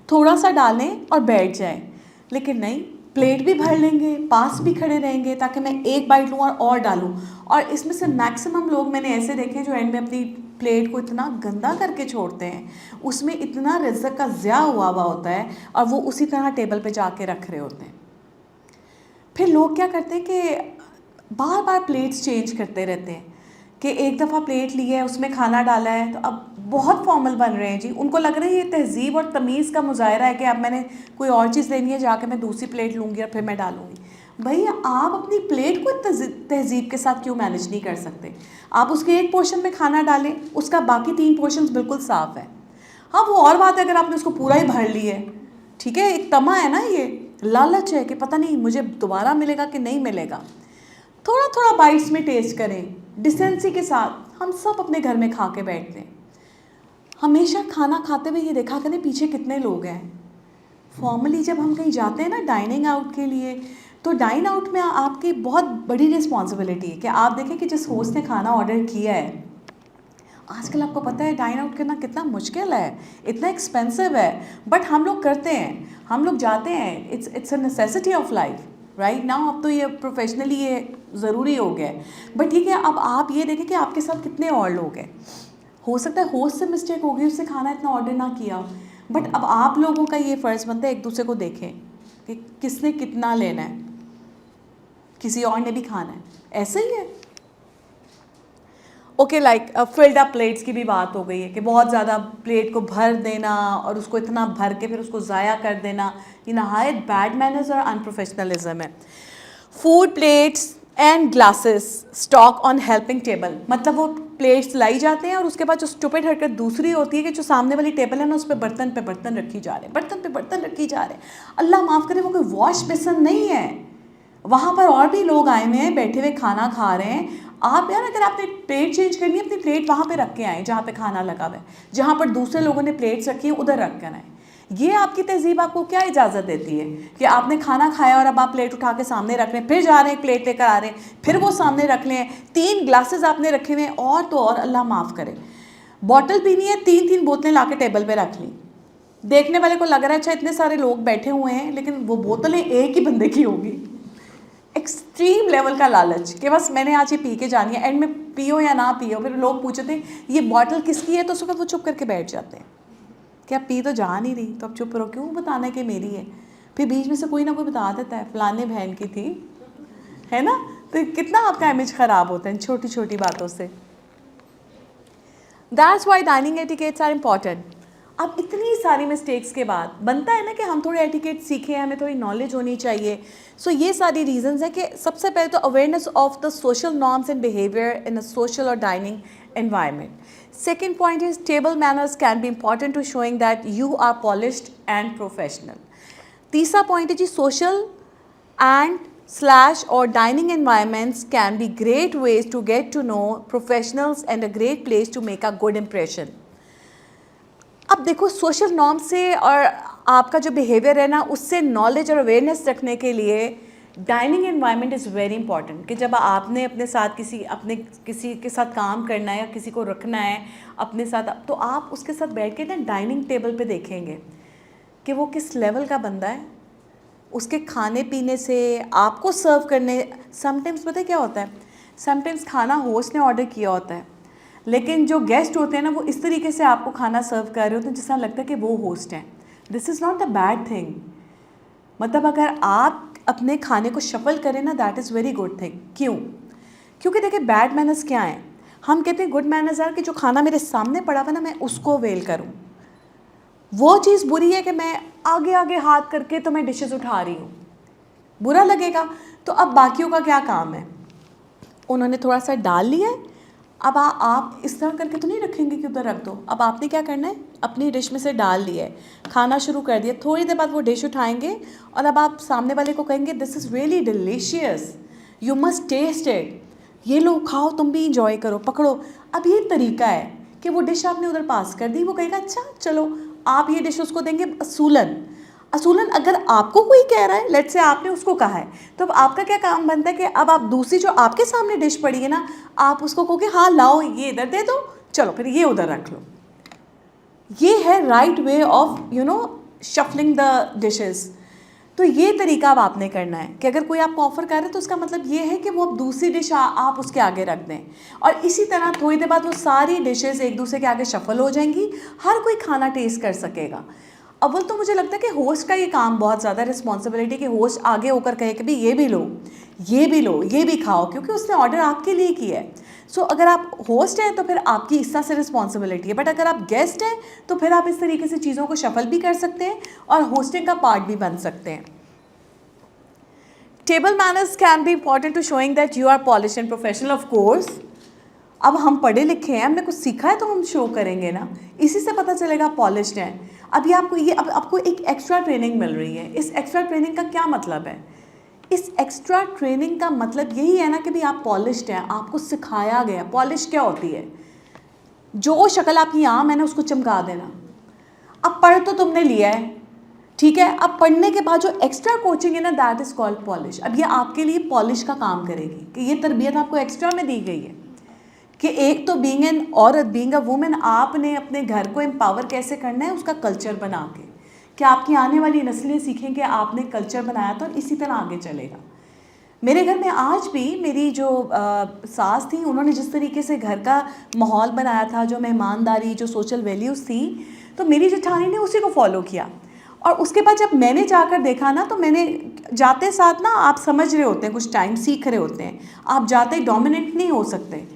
थोड़ा सा डालें और बैठ जाएं। लेकिन नहीं, प्लेट भी भर लेंगे, पास भी खड़े रहेंगे ताकि मैं एक बाइट लूँ और डालूँ। और इसमें से मैक्सिमम लोग मैंने ऐसे देखे हैं जो एंड में अपनी प्लेट को इतना गंदा करके छोड़ते हैं, उसमें इतना रिज़्क़ का ज़िया हुआ होता है, और वो उसी तरह टेबल पे जाके रख रहे होते हैं। फिर लोग क्या करते हैं कि बार बार प्लेट्स चेंज करते रहते हैं, कि एक दफ़ा प्लेट ली है उसमें खाना डाला है तो अब बहुत फॉर्मल बन रहे हैं जी, उनको लग रहा है ये तहज़ीब और तमीज़ का मुज़ाहिरा है कि अब मैंने कोई और चीज़ लेनी है, जाके मैं दूसरी प्लेट लूँगी और फिर मैं डालूँगी। भाई आप अपनी प्लेट को तहज़ीब के साथ क्यों मैनेज नहीं कर सकते? आप उसके एक पोर्शन में खाना डालें, उसका बाकी 3 पोर्शंस बिल्कुल साफ़ है। हाँ, वो और बात है अगर आपने उसको पूरा ही भर ली है, ठीक है, एक तमा है ना, ये लालच है कि पता नहीं मुझे दोबारा मिलेगा कि नहीं मिलेगा। थोड़ा थोड़ा बाइट्स में टेस्ट करें, डिसेंसी के साथ। हम सब अपने घर में खा के बैठते हैं, हमेशा खाना खाते हुए ये देखा करें पीछे कितने लोग हैं। फॉर्मली जब हम कहीं जाते हैं ना डाइनिंग आउट के लिए, तो डाइन आउट में आपकी बहुत बड़ी रिस्पॉन्सिबिलिटी है कि आप देखें कि जिस होस्ट ने खाना ऑर्डर किया है, आजकल आपको पता है डाइन आउट करना कितना मुश्किल है, इतना एक्सपेंसिव है, बट हम लोग करते हैं, हम लोग जाते हैं, it's a necessity of life right now. अब तो ये प्रोफेशनली ये ज़रूरी हो गया है, बट ठीक है, अब आप ये देखें कि आपके साथ कितने और लोग हैं। हो सकता है होस्ट से मिस्टेक होगी, उससे खाना इतना ऑर्डर ना किया, बट अब आप लोगों का ये फ़र्ज़ बनता है एक दूसरे को देखें कि किसने कितना लेना है, किसी और ने भी खाना है, ऐसे ही है। Okay, like filled up plates की भी बात हो गई है कि बहुत ज़्यादा प्लेट को भर देना और उसको इतना भर के फिर उसको ज़ाया कर देना, ये नहायत बैड मैनर्स और अनप्रोफेशनलिज्म है। Food plates and glasses stock on helping table, मतलब वो प्लेट्स लाई जाते हैं और उसके बाद जो स्टूपिड हरकत दूसरी होती है कि जो सामने वाली टेबल है ना, उस पर बर्तन रखी जा रहे हैं, बर्तन पे बर्तन रखी जा रहे हैं। अल्लाह माफ़ करे, वो कोई वॉश बेसन नहीं है, वहाँ पर और भी लोग आए हुए हैं, बैठे हुए खाना खा रहे हैं। आप यार अगर आपने प्लेट चेंज करनी है, अपनी प्लेट वहाँ पे रख के आएँ जहाँ पे खाना लगा हुआ है, जहाँ पर दूसरे लोगों ने प्लेट्स रखी है उधर रख कर आएँ। ये आपकी तहजीब आपको क्या इजाज़त देती है कि आपने खाना खाया और अब आप प्लेट उठा के सामने रख रहे हैं, फिर जा रहे हैं प्लेट लेकर आ रहे हैं, फिर वो सामने रख लें, 3 ग्लासेस आपने रखे हुए हैं, और तो और अल्लाह माफ़ करे बॉटल पीनी है, 3-3 बोतलें ला के टेबल पर रख ली। देखने वाले को लग रहा है अच्छा इतने सारे लोग बैठे हुए हैं, लेकिन वो बोतलें एक ही बंदे की होगी। एक्सट्रीम लेवल का लालच कि बस मैंने आज ये पी के जानी है, एंड में पियो या ना पियो, फिर लोग पूछते हैं ये बॉटल किसकी है, तो उसके बाद वो चुप करके बैठ जाते हैं कि आप पी तो जा नहीं रही, तो अब चुप रहो, क्यों बताना है कि मेरी है। फिर बीच में से कोई ना कोई बता देता है फलाने बहन की थी, है ना, तो कितना आपका इमेज ख़राब होता है छोटी छोटी बातों से। That's why dining etiquettes are important. अब इतनी सारी मिस्टेक्स के बाद बनता है ना कि हम थोड़े एटिकेट सीखें, हमें थोड़ी नॉलेज होनी चाहिए। सो ये सारी रीजंस है कि सबसे पहले तो awareness of the social norms and behaviour in a social और dining environment. Second point is table manners can be important to showing that you are polished and professional. तीसरा point है जी social and/or dining environments can be great ways to get to know professionals and a great place to make a good impression. अब देखो सोशल नॉर्म से और आपका जो बिहेवियर है ना उससे नॉलेज और अवेयरनेस रखने के लिए dining environment is very important. कि जब आपने अपने साथ किसी के साथ काम करना है या किसी को रखना है अपने साथ, तो आप उसके साथ बैठ के ना डाइनिंग टेबल पे देखेंगे कि वो किस लेवल का बंदा है। उसके खाने पीने से, आपको सर्व करने, समटाइम्स पता है क्या होता है, समटाइम्स खाना होस्ट ने ऑर्डर किया होता है लेकिन जो गेस्ट होते हैं ना वो इस तरीके से आपको खाना सर्व कर रहे होते हैं जिससे लगता है कि वो होस्ट हैं। This is not a bad thing. मतलब अगर आप अपने खाने को शफल करें ना, that is very good thing. क्यों? क्योंकि देखिए बैड मैनर्स क्या हैं, हम कहते हैं गुड मैनर्स आर कि जो खाना मेरे सामने पड़ा हुआ ना मैं उसको वेल करूं। वो चीज़ बुरी है कि मैं आगे आगे हाथ करके तो मैं डिशेस उठा रही हूँ, बुरा लगेगा। तो अब बाकियों का क्या काम है, उन्होंने थोड़ा सा डाल लिया है, अब आप इस तरह करके तो नहीं रखेंगे कि उधर रख दो। अब आपने क्या करना है, अपनी डिश में से डाल लिया है, खाना शुरू कर दिया, थोड़ी देर बाद वो डिश उठाएंगे और अब आप सामने वाले को कहेंगे this is really delicious, you must taste it, ये लो खाओ, तुम भी इंजॉय करो, पकड़ो। अब ये तरीका है कि वो डिश आपने उधर पास कर दी, वो कहेगा अच्छा चलो, आप ये डिश उसको देंगे असूलन। असूलन अगर आपको कोई कह रहा है, लेट्स से आपने उसको कहा है, तो अब आपका क्या काम बनता है कि अब आप दूसरी जो आपके सामने डिश पड़ी है ना, आप उसको कहोगे हाँ लाओ ये इधर दे दो, चलो फिर ये उधर रख लो। ये है right way of shuffling the dishes. तो ये तरीका अब आपने करना है कि अगर कोई आपको ऑफर कर रहा है तो उसका मतलब ये है कि वो अब दूसरी डिश आप उसके आगे रख दें, और इसी तरह थोड़ी देर बाद वो सारी डिशेस एक दूसरे के आगे शफल हो जाएंगी, हर कोई खाना टेस्ट कर सकेगा। अव्वल तो मुझे लगता है कि होस्ट का ये काम बहुत ज़्यादा रिस्पॉन्सिबिलिटी कि होस्ट आगे होकर कहे कि भाई ये भी लो, ये भी लो, ये भी खाओ, क्योंकि उसने ऑर्डर आपके लिए किया है। सो अगर आप होस्ट हैं तो फिर आपकी इस तरह से रिस्पॉन्सिबिलिटी है, बट अगर आप गेस्ट हैं तो फिर आप इस तरीके से चीज़ों को शफल भी कर सकते हैं और होस्टिंग का पार्ट भी बन सकते हैं। Table manners can be important to showing that you are polish and professional of course. अब हम पढ़े लिखे हैं, हमने कुछ सीखा है तो हम शो करेंगे ना, इसी से पता चलेगा पॉलिश्ड हैं। अभी आपको एक एक्स्ट्रा ट्रेनिंग मिल रही है। इस एक्स्ट्रा ट्रेनिंग का क्या मतलब है? इस एक्स्ट्रा ट्रेनिंग का मतलब यही है ना कि भाई आप पॉलिश्ड हैं, आपको सिखाया गया। पॉलिश क्या होती है? जो शक्ल आपकी आम है ना उसको चमका देना। अब पढ़ तो तुमने लिया है, ठीक है, अब पढ़ने के बाद जो एक्स्ट्रा कोचिंग है ना, दैट इज़ कॉल्ड पॉलिश। अब ये आपके लिए पॉलिश का काम करेगी कि ये तरबियत आपको एक्स्ट्रा में दी गई है कि एक तो बीइंग एन औरत, बीइंग अ वुमेन, आपने अपने घर को एम्पावर कैसे करना है उसका कल्चर बना के, कि आपकी आने वाली नस्लें सीखें कि आपने कल्चर बनाया था और इसी तरह आगे चलेगा। मेरे घर में आज भी मेरी जो सास थी, उन्होंने जिस तरीके से घर का माहौल बनाया था, जो मेहमानदारी, जो सोशल वैल्यूज़ थी, तो मेरी जेठानी ने उसी को फॉलो किया। और उसके बाद जब मैंने जाकर देखा ना, तो मैंने जाते साथ ना, आप समझ रहे होते हैं, कुछ टाइम सीख रहे होते हैं, आप जाते ही डोमिनेट नहीं हो सकते।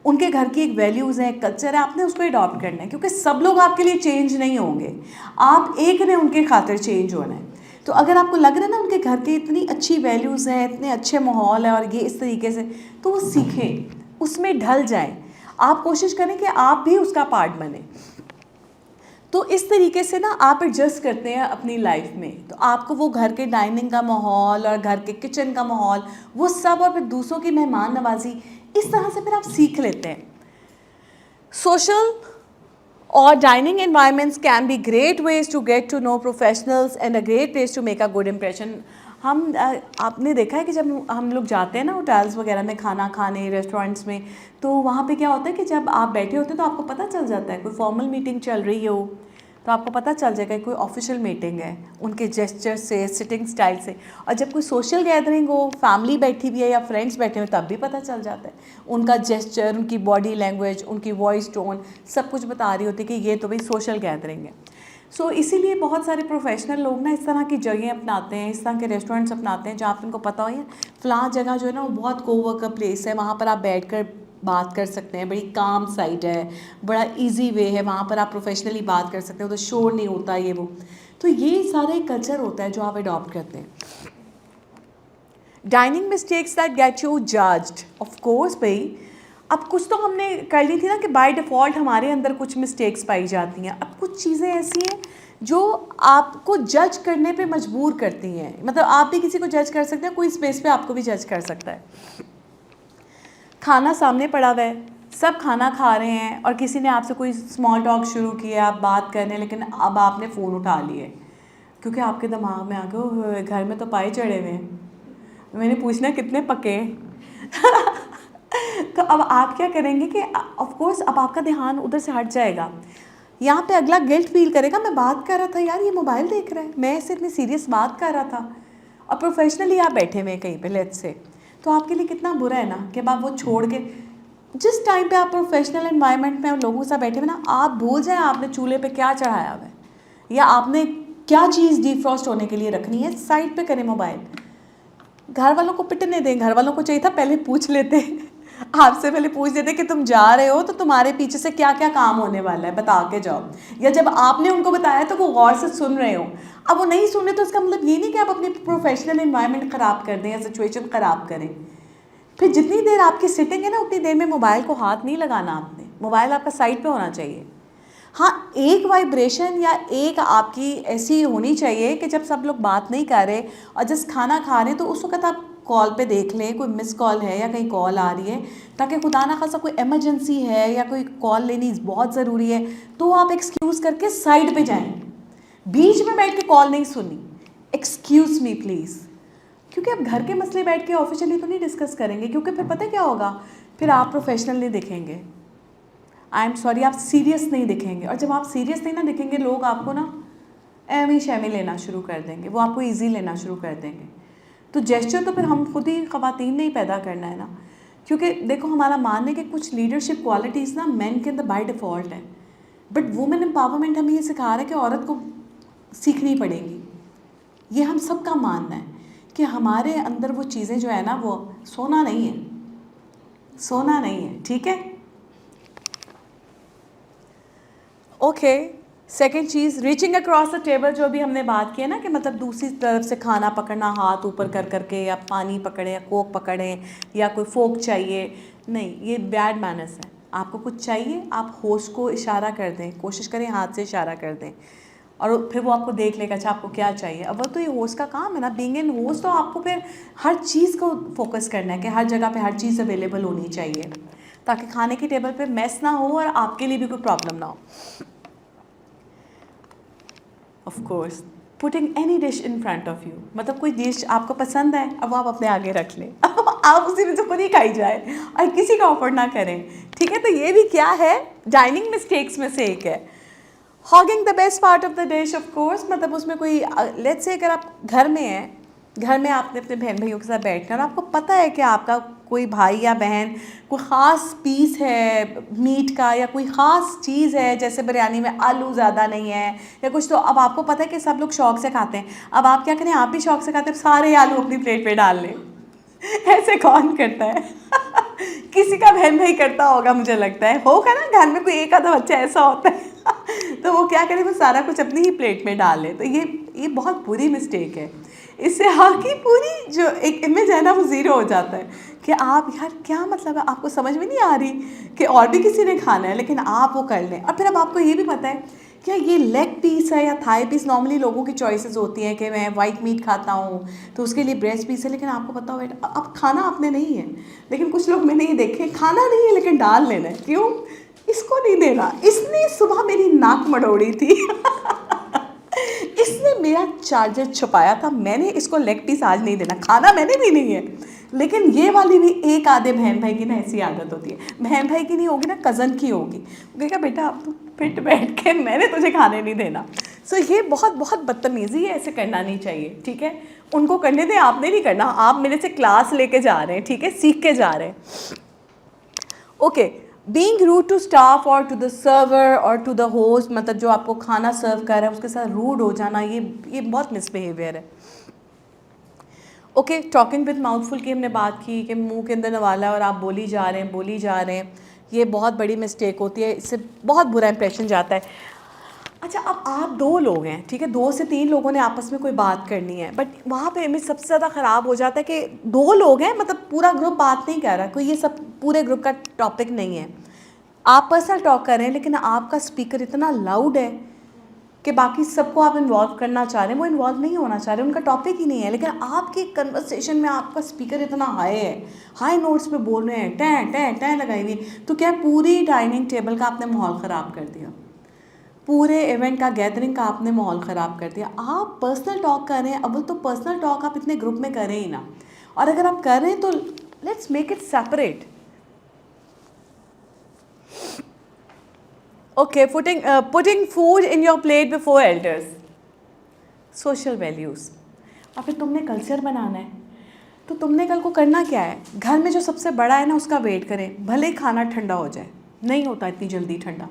उनके घर की एक वैल्यूज़ है, कल्चर है, आपने उसको अडॉप्ट करना है, क्योंकि सब लोग आपके लिए चेंज नहीं होंगे, आप एक ने उनके खातिर चेंज होना है। तो अगर आपको लग रहा है ना उनके घर की इतनी अच्छी वैल्यूज़ हैं, इतने अच्छे माहौल है और ये इस तरीके से, तो वो सीखें, उसमें ढल जाएं। आप कोशिश करें कि आप भी उसका पार्ट बने। तो इस तरीके से ना आप एडजस्ट करते हैं अपनी लाइफ में। तो आपको वो घर के डाइनिंग का माहौल और घर के किचन का माहौल, वो सब, और फिर दूसरों की मेहमान नवाजी, इस तरह से फिर आप सीख लेते हैं। सोशल और dining environments can be great ways to get to know professionals and a great place to make a good impression. आपने देखा है कि जब हम लोग जाते हैं ना होटल्स वगैरह में खाना खाने, रेस्टोरेंट्स में, तो वहाँ पे क्या होता है कि जब आप बैठे होते हैं तो आपको पता चल जाता है, कोई फॉर्मल मीटिंग चल रही हो तो आपको पता चल जाएगा कोई ऑफिशियल मीटिंग है, उनके जेस्चर से, सिटिंग स्टाइल से। और जब कोई सोशल गैदरिंग हो, फैमिली बैठी हुई है या फ्रेंड्स बैठे हुए, तब भी पता चल जाता है। उनका जेस्चर, उनकी बॉडी लैंग्वेज, उनकी वॉइस टोन सब कुछ बता रही होती है कि ये तो भाई सोशल गैदरिंग है। सो इसीलिए बहुत सारे प्रोफेशनल लोग ना इस तरह की जगह अपनाते हैं, इस तरह के रेस्टोरेंट्स अपनाते हैं जहाँ पर उनको पता हो फ़लाँ जगह जो है ना वो बहुत कोवर्कर प्लेस है, वहाँ पर आप बैठकर बात कर सकते हैं, बड़ी काम साइड है, बड़ा इजी वे है, वहाँ पर आप प्रोफेशनली बात कर सकते हो, तो शोर नहीं होता ये वो। तो ये सारा एक कल्चर होता है जो आप अडॉप्ट करते हैं। Dining mistakes that get you judged, of course भाई अब कुछ तो हमने कर ली थी ना कि बाय डिफ़ॉल्ट हमारे अंदर कुछ मिस्टेक्स पाई जाती हैं। अब कुछ चीज़ें ऐसी हैं जो आपको जज करने पे मजबूर करती हैं। मतलब आप भी किसी को जज कर सकते हैं, कोई स्पेस पे आपको भी जज कर सकता है। खाना सामने पड़ा हुआ है, सब खाना खा रहे हैं और किसी ने आपसे कोई स्मॉल टॉक शुरू किया, आप बात करने, लेकिन अब आपने फ़ोन उठा लिए, क्योंकि आपके दिमाग में आ गया "ओह, घर में तो पाए चढ़े हुए हैं, मैंने पूछना कितने पके हैं?" तो अब आप क्या करेंगे कि ऑफ कोर्स अब आपका ध्यान उधर से हट जाएगा। यहाँ पे अगला गिल्ट फील करेगा, मैं बात कर रहा था यार ये मोबाइल देख रहा है, मैं इससे इतनी सीरियस बात कर रहा था और प्रोफेशनली आप बैठे हुए हैं कहीं पे लेट्स से, तो आपके लिए कितना बुरा है ना कि अब आप वो छोड़ के जिस टाइम पे आप प्रोफेशनल एनवायरनमेंट में लोगों के साथ बैठे हुए ना, आप भूल जाए आपने चूल्हे पे क्या चढ़ाया हुआ है या आपने क्या चीज़ डिफ्रॉस्ट होने के लिए रखनी है, साइड पे करें मोबाइल। घर वालों को पिटने दें, घर वालों को चाहिए था पहले पूछ लेते आपसे पहले पूछ लेते कि तुम जा रहे हो तो तुम्हारे पीछे से क्या क्या काम होने वाला है बता के जाओ, या जब आपने उनको बताया तो वो गौर से सुन रहे हो। अब वो नहीं सुन रहे तो इसका मतलब ये नहीं कि आप अपनी प्रोफेशनल एनवायरनमेंट ख़राब कर दें या सिचुएशन ख़राब करें। फिर जितनी देर आपकी सिटिंग है ना उतनी देर में मोबाइल को हाथ नहीं लगाना आपने, मोबाइल आपका साइड पे होना चाहिए। हाँ, एक वाइब्रेशन या एक आपकी ऐसी होनी चाहिए कि जब सब लोग बात नहीं कर रहे और जस्ट खाना खा रहे हैं तो उस वक्त आप कॉल पे देख लें कोई मिस कॉल है या कहीं कॉल आ रही है, ताकि खुदा ना खासा कोई इमरजेंसी है या कोई कॉल लेनी बहुत ज़रूरी है तो आप एक्सक्यूज़ करके साइड पे जाएं। बीच में बैठ के कॉल नहीं सुननी, एक्सक्यूज़ मी प्लीज़, क्योंकि आप घर के मसले बैठ के ऑफिशियली तो नहीं डिस्कस करेंगे, क्योंकि फिर पता क्या होगा, फिर आप प्रोफेशनल नहीं दिखेंगे, आई एम सॉरी आप सीरियस नहीं दिखेंगे, और जब आप सीरियस नहीं ना दिखेंगे लोग आपको ना एमी शैमी लेना शुरू कर देंगे, वो आपको ईजी लेना शुरू कर देंगे। तो जेस्चर तो फिर हम खुद ही ख़वातीन ने ही पैदा करना है ना, क्योंकि देखो हमारा मानने के कुछ लीडरशिप क्वालिटीज़ ना मैन के अंदर बाय डिफ़ॉल्ट है, बट वुमेन एम्पावरमेंट हमें ये सिखा रहा है कि औरत को सीखनी पड़ेगी। ये हम सबका मानना है कि हमारे अंदर वो चीज़ें जो है ना वो सोना नहीं है, सोना नहीं है, ठीक है। Okay, second cheese reaching across the table, जो भी हमने बात की है ना कि मतलब दूसरी तरफ से खाना पकड़ना हाथ ऊपर कर करके, या पानी पकड़े या कोक पकड़े या कोई फोक चाहिए, नहीं, ये बैड मैनर्स है। आपको कुछ चाहिए आप होस्ट को इशारा कर दें, कोशिश करें हाथ से इशारा कर दें और फिर वो आपको देख लेगा अच्छा आपको क्या चाहिए। अब वो तो ये होस्ट का काम है ना, बीइंग एन होस्ट, तो आपको फिर हर चीज़ को फोकस करना है कि हर जगह पे हर चीज़ अवेलेबल होनी चाहिए ताकि खाने की टेबल पे मैस ना हो और आपके लिए भी कोई प्रॉब्लम ना हो। Of course putting any dish in front of you, मतलब कोई डिश आपको पसंद है अब आप अपने आगे रख लें आप उसी में से खुद ही खाई जाए और किसी का ऑफर ना करें, ठीक है। तो ये भी क्या है, डाइनिंग मिस्टेक्स में से एक है। Hugging the best part of the dish, of course, मतलब उसमें कोई लेट्स से अगर आप घर में हैं, घर में आपने अपने बहन भाइयों के साथ बैठना और आपको पता है कि आपका कोई भाई या बहन कोई ख़ास पीस है मीट का या कोई ख़ास चीज़ है, जैसे बिरयानी में आलू ज़्यादा नहीं है या कुछ, तो अब आपको पता है कि सब लोग शौक़ से खाते हैं, अब आप क्या करें, आप भी शौक़ से खाते हैं, सारे आलू अपनी प्लेट पे डाल लें ऐसे कौन करता है किसी का बहन भाई करता होगा, मुझे लगता है होगा ना, घर में कोई एक आधा बच्चा ऐसा होता है तो वो क्या करे, वो सारा कुछ अपनी ही प्लेट में डाल ले। तो ये बहुत बुरी मिस्टेक है, इससे आपकी पूरी जो एक इमेज है ना वो ज़ीरो हो जाता है कि आप यार क्या मतलब है, आपको समझ में नहीं आ रही कि और भी किसी ने खाना है लेकिन आप वो कर लें। और फिर अब आपको ये भी पता है क्या ये लेग पीस है या थाई पीस, नॉर्मली लोगों की चॉइसेस होती हैं कि मैं वाइट मीट खाता हूँ तो उसके लिए ब्रेस्ट पीस है, लेकिन आपको पता हो अब खाना आपने नहीं है, लेकिन कुछ लोग मैंने ये देखे खाना नहीं है लेकिन डाल लेना है, क्यों, इसको नहीं देना, इसने सुबह मेरी नाक मड़ोड़ी थी इसने मेरा चार्जर छुपाया था, मैंने इसको लेग पीस आज नहीं देना, खाना मैंने भी नहीं है। लेकिन ये वाली भी एक आधे बहन भाई की ना ऐसी आदत होती है, बहन भाई की नहीं होगी ना कज़न की होगी, वो कहेगा बेटा अब तो फिट बैठ के मैंने तुझे खाने नहीं देना। सो ये बहुत बहुत बदतमीज़ी है, ऐसे करना नहीं चाहिए, ठीक है। उनको करने दें, आपने नहीं करना, आप मेरे से क्लास लेके जा रहे हैं, ठीक है, सीख के जा रहे हैं। Okay, being rude to staff और टू द सर्वर और टू द होस्ट, मतलब जो आपको खाना सर्व कर रहा है उसके साथ रूड हो जाना, ये बहुत मिसबिहेवियर है। ओके, टॉकिंग विद माउथफुल की हमने बात की कि मुंह के अंदर नवाला और आप बोली जा रहे हैं, ये बहुत बड़ी मिस्टेक होती है, इससे बहुत बुरा इंप्रेशन जाता है। अच्छा, अब आप दो लोग हैं, ठीक है, 2 से 3 लोगों ने आपस में कोई बात करनी है, बट वहाँ पे इमेज सबसे ज़्यादा ख़राब हो जाता है कि 2 लोग हैं, मतलब पूरा ग्रुप बात नहीं कर रहा, कोई ये सब पूरे ग्रुप का टॉपिक नहीं है, आप पर्सनल टॉक कर रहे हैं, लेकिन आपका स्पीकर इतना लाउड है कि बाकी सबको आप इन्वॉल्व करना चाह रहे हैं, वो इन्वॉल्व नहीं होना चाह रहे, उनका टॉपिक ही नहीं है, लेकिन आपकी कन्वर्सेशन में आपका स्पीकर इतना हाई है, हाई नोट्स पे बोल रहे हैं, टैं लगाई हुई, तो क्या पूरी डाइनिंग टेबल का आपने माहौल ख़राब कर दिया। पूरे इवेंट का, गैदरिंग का आपने माहौल ख़राब कर दिया। आप पर्सनल टॉक कर रहे हैं, अब तो पर्सनल टॉक आप इतने ग्रुप में करें ही ना, और अगर आप कर रहे हैं तो let's make it separate. Okay, putting food in your plate before elders, social values. और फिर तुमने कल्चर बनाना है, तो तुमने कल को करना क्या है, घर में जो सबसे बड़ा है ना उसका वेट करें, भले ही खाना ठंडा हो जाए, नहीं होता इतनी जल्दी ठंडा।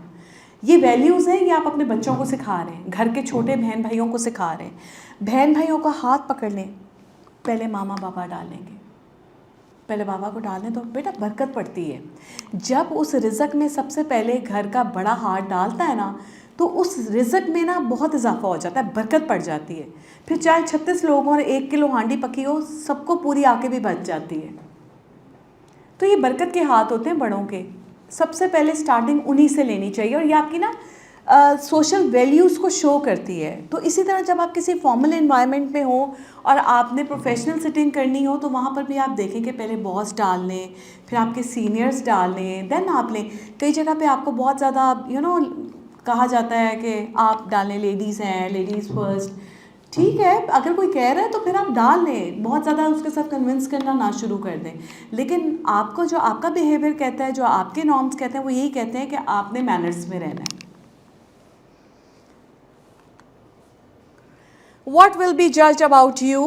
ये वैल्यूज़ हैं, ये आप अपने बच्चों को सिखा रहे हैं, घर के छोटे बहन भाइयों को सिखा रहे हैं। बहन भाइयों का हाथ पकड़ लें, पहले मामा बाबा डालेंगे, पहले बाबा को डालने तो बेटा बरकत पड़ती है। जब उस रिज़क में सबसे पहले घर का बड़ा हाथ डालता है ना, तो उस रिज़क में ना बहुत इजाफा हो जाता है, बरकत पड़ जाती है। फिर चाहे 36 लोग और 1 किलो हांडी पकी हो, सबको पूरी आके भी बच जाती है। तो ये बरकत के हाथ होते हैं बड़ों के, सबसे पहले स्टार्टिंग उन्हीं से लेनी चाहिए, और ये आपकी ना सोशल वैल्यूज़ को शो करती है। तो इसी तरह जब आप किसी फॉर्मल एनवायरनमेंट में हो और आपने प्रोफेशनल सिटिंग करनी हो, तो वहाँ पर भी आप देखें कि पहले बॉस डाल लें, फिर आपके सीनियर्स डाल लें, देन आप लें। कई जगह पे आपको बहुत ज़्यादा कहा जाता है कि आप डालें, लेडीज़ हैं, लेडीज़ फर्स्ट। ठीक है, अगर कोई कह रहा है तो फिर आप डाल लें, बहुत ज़्यादा उसके साथ कन्विंस करना ना शुरू कर दें। लेकिन आपको जो आपका बिहेवियर कहता है, जो आपके नॉर्म्स कहते हैं, वो यही कहते हैं कि आपने मैनर्स में रहना है। What will be judged about you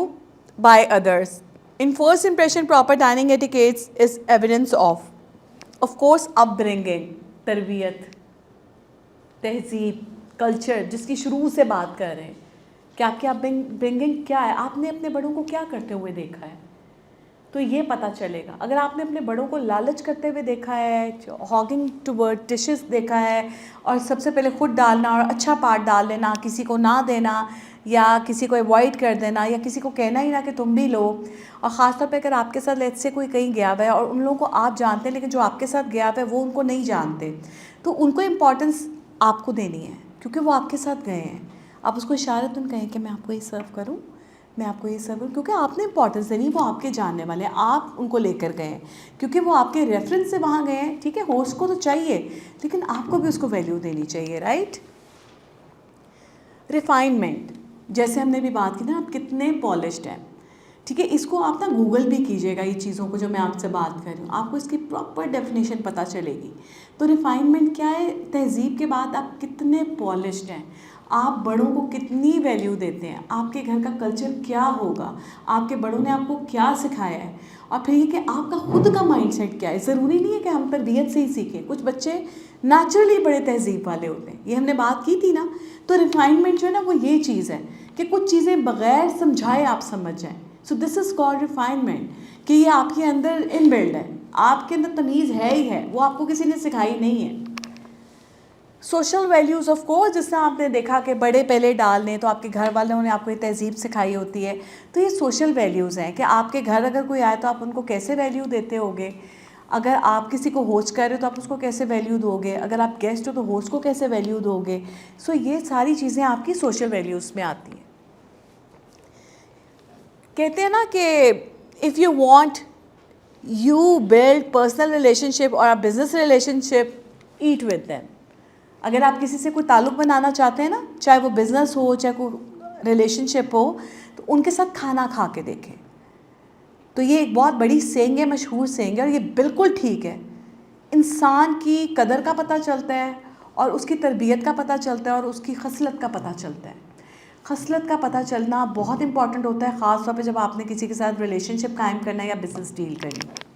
by others? In first impression, proper dining etiquette is evidence of course, upbringing, तरबियत, तहजीब, कल्चर, जिसकी शुरू से बात कर रहे हैं कि आपकी अपब्रिंगिंग क्या है, आपने अपने बड़ों को क्या करते हुए देखा है, तो ये पता चलेगा। अगर आपने अपने बड़ों को लालच करते हुए देखा है, हॉगिंग टूवर्ड डिशेस देखा है, और सबसे पहले खुद डालना और अच्छा पार्ट डाल लेना, किसी को ना देना, या किसी को अवॉइड कर देना, या किसी को कहना ही ना कि तुम भी लो, और ख़ासतौर पे अगर आपके साथ लेट्स से कोई कहीं गया हुआ है और उन लोगों को आप जानते हैं लेकिन जो आपके साथ गया हुआ है वो उनको नहीं जानते, तो उनको इम्पोर्टेंस आपको देनी है क्योंकि वो आपके साथ गए हैं। आप उसको इशारतन कहें कि मैं आपको ये सर्व करूँ, मैं आपको ये सर्व करूँ, क्योंकि आपने इंपॉर्टेंस देनी, वो आपके जानने वाले हैं, आप उनको लेकर गए हैं क्योंकि वो आपके रेफरेंस से वहाँ गए हैं। ठीक है, होस्ट को तो चाहिए लेकिन आपको भी उसको वैल्यू देनी चाहिए, राइट। रिफाइनमेंट, जैसे हमने भी बात की ना, आप कितने पॉलिश्ड हैं। ठीक है, इसको आप ना गूगल भी कीजिएगा, ये चीज़ों को जो मैं आपसे बात कर रही हूँ, आपको इसकी प्रॉपर डेफिनेशन पता चलेगी। तो रिफाइनमेंट क्या है, तहजीब के बाद आप कितने पॉलिश्ड हैं, आप बड़ों को कितनी वैल्यू देते हैं, आपके घर का कल्चर क्या होगा, आपके बड़ों ने आपको क्या सिखाया है, और फिर ये कि आपका खुद का माइंडसेट क्या है। ज़रूरी नहीं है कि हम तरबियत से ही सीखें, कुछ बच्चे नेचुरली बड़े तहजीब वाले होते हैं, ये हमने बात की थी ना। तो रिफाइनमेंट जो है ना वो ये चीज़ है कि कुछ चीज़ें बग़ैर समझाए आप समझ जाएँ। So this is called refinement, कि ये आपके अंदर इनबिल्ड है, आपके अंदर तमीज़ है ही है, वो आपको किसी ने सिखाई नहीं है। सोशल वैल्यूज़ ऑफ कोर्स, जिससे आपने देखा कि बड़े पहले डाल लें, तो आपके घर वालों ने आपको ये तहजीब सिखाई होती है। तो ये सोशल वैल्यूज़ हैं कि आपके घर अगर कोई आए तो आप उनको कैसे वैल्यू देते होगे, अगर आप किसी को होस्ट कर रहे हो तो आप उसको कैसे वैल्यू दोगे, अगर आप गेस्ट हो तो होस्ट को कैसे वैल्यू दोगे। सो ये सारी चीज़ें आपकी सोशल वैल्यूज़ में आती हैं। कहते हैं ना कि if you want you build personal relationship और a business relationship, eat with them. अगर आप किसी से कोई ताल्लुक़ बनाना चाहते हैं ना, चाहे वो बिज़नेस हो चाहे कोई रिलेशनशिप हो, तो उनके साथ खाना खा के देखें। तो ये एक बहुत बड़ी सेंग है, मशहूर सेंग है, और ये बिल्कुल ठीक है। इंसान की कदर का पता चलता है और उसकी तरबियत का पता चलता है और उसकी खसलत का पता चलता है। खसलत का पता चलना बहुत इंपॉर्टेंट होता है, ख़ास तौर पे जब आपने किसी के साथ रिलेशनशिप कायम करना है या बिज़नेस डील करनी है।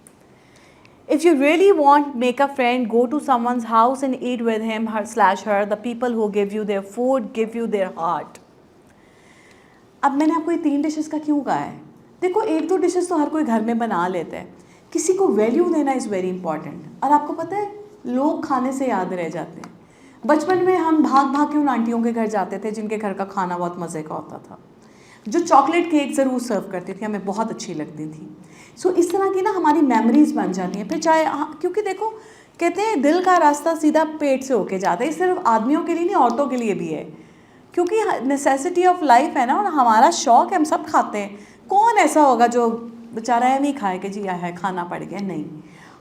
If you really want make a friend, go to someone's house and eat with him, her/her. The people who give you their food give you their heart. अब मैंने आपको ये 3 डिशेस का क्यों कहा है? देखो, 1-2 डिशेस तो हर कोई घर में बना लेता है, किसी को वैल्यू देना इज़ वेरी इंपॉर्टेंट। और आपको पता है, लोग खाने से याद रह जाते हैं। बचपन में हम भाग भाग के उन आंटियों के घर जाते थे जिनके घर का खाना बहुत मज़े का होता था, जो चॉकलेट केक ज़रूर सर्व करती थी, हमें बहुत अच्छी लगती थी। सो इस तरह की ना हमारी मेमोरीज़ बन जाती हैं। फिर चाहे क्योंकि देखो, कहते हैं दिल का रास्ता सीधा पेट से होके जाता है। ये सिर्फ आदमियों के लिए नहीं, औरतों के लिए भी है, क्योंकि नेसेसिटी ऑफ लाइफ है ना, और हमारा शौक़ है, हम सब खाते हैं। कौन ऐसा होगा जो बेचारा है नहीं खाए कि जी है खाना पड़ गया, नहीं,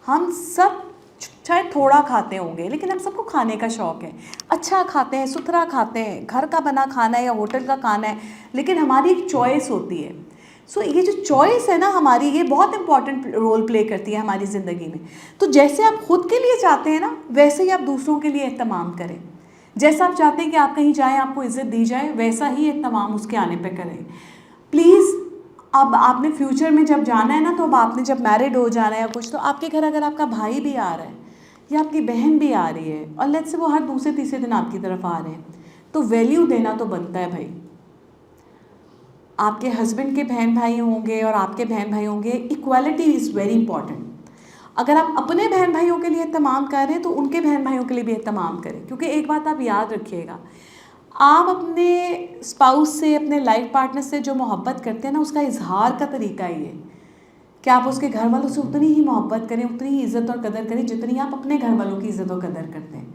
हम सब शायद थोड़ा खाते होंगे, लेकिन हम सबको खाने का शौक़ है, अच्छा खाते हैं, सुथरा खाते हैं, घर का बना खाना है या होटल का खाना है, लेकिन हमारी एक चॉइस होती है। सो ये जो चॉइस है ना हमारी, ये बहुत इंपॉर्टेंट रोल प्ले करती है हमारी ज़िंदगी में। तो जैसे आप खुद के लिए चाहते हैं ना, वैसे ही आप दूसरों के लिए एहतमाम करें। जैसा आप चाहते हैं कि आप कहीं जाएँ आपको इज़्ज़त दी जाए, वैसा ही एहतमाम उसके आने पे करें। प्लीज़, अब आपने फ्यूचर में जब जाना है ना, तो अब आपने जब मैरिड हो जाना है या कुछ, तो आपके घर अगर आपका भाई भी आ रहा है या आपकी बहन भी आ रही है और लेट्स से वो हर दूसरे तीसरे दिन आपकी तरफ आ रहे हैं, तो वैल्यू देना तो बनता है भाई। आपके हस्बैंड के बहन भाई होंगे और आपके बहन भाई होंगे, इक्वालिटी इज़ वेरी इंपॉर्टेंट। अगर आप अपने बहन भाइयों के लिए एहतमाम कर रहे हैं तो उनके बहन भाइयों के लिए भी एहतमाम करें, क्योंकि एक बात आप याद रखिएगा, आप अपने स्पाउस से, अपने लाइफ पार्टनर से जो मोहब्बत करते हैं ना, उसका इजहार का तरीका ही है कि आप उसके घर वालों से उतनी ही मोहब्बत करें, उतनी ही इज़्ज़त और कदर करें जितनी आप अपने घर वालों की इज़्ज़त और कदर करते हैं।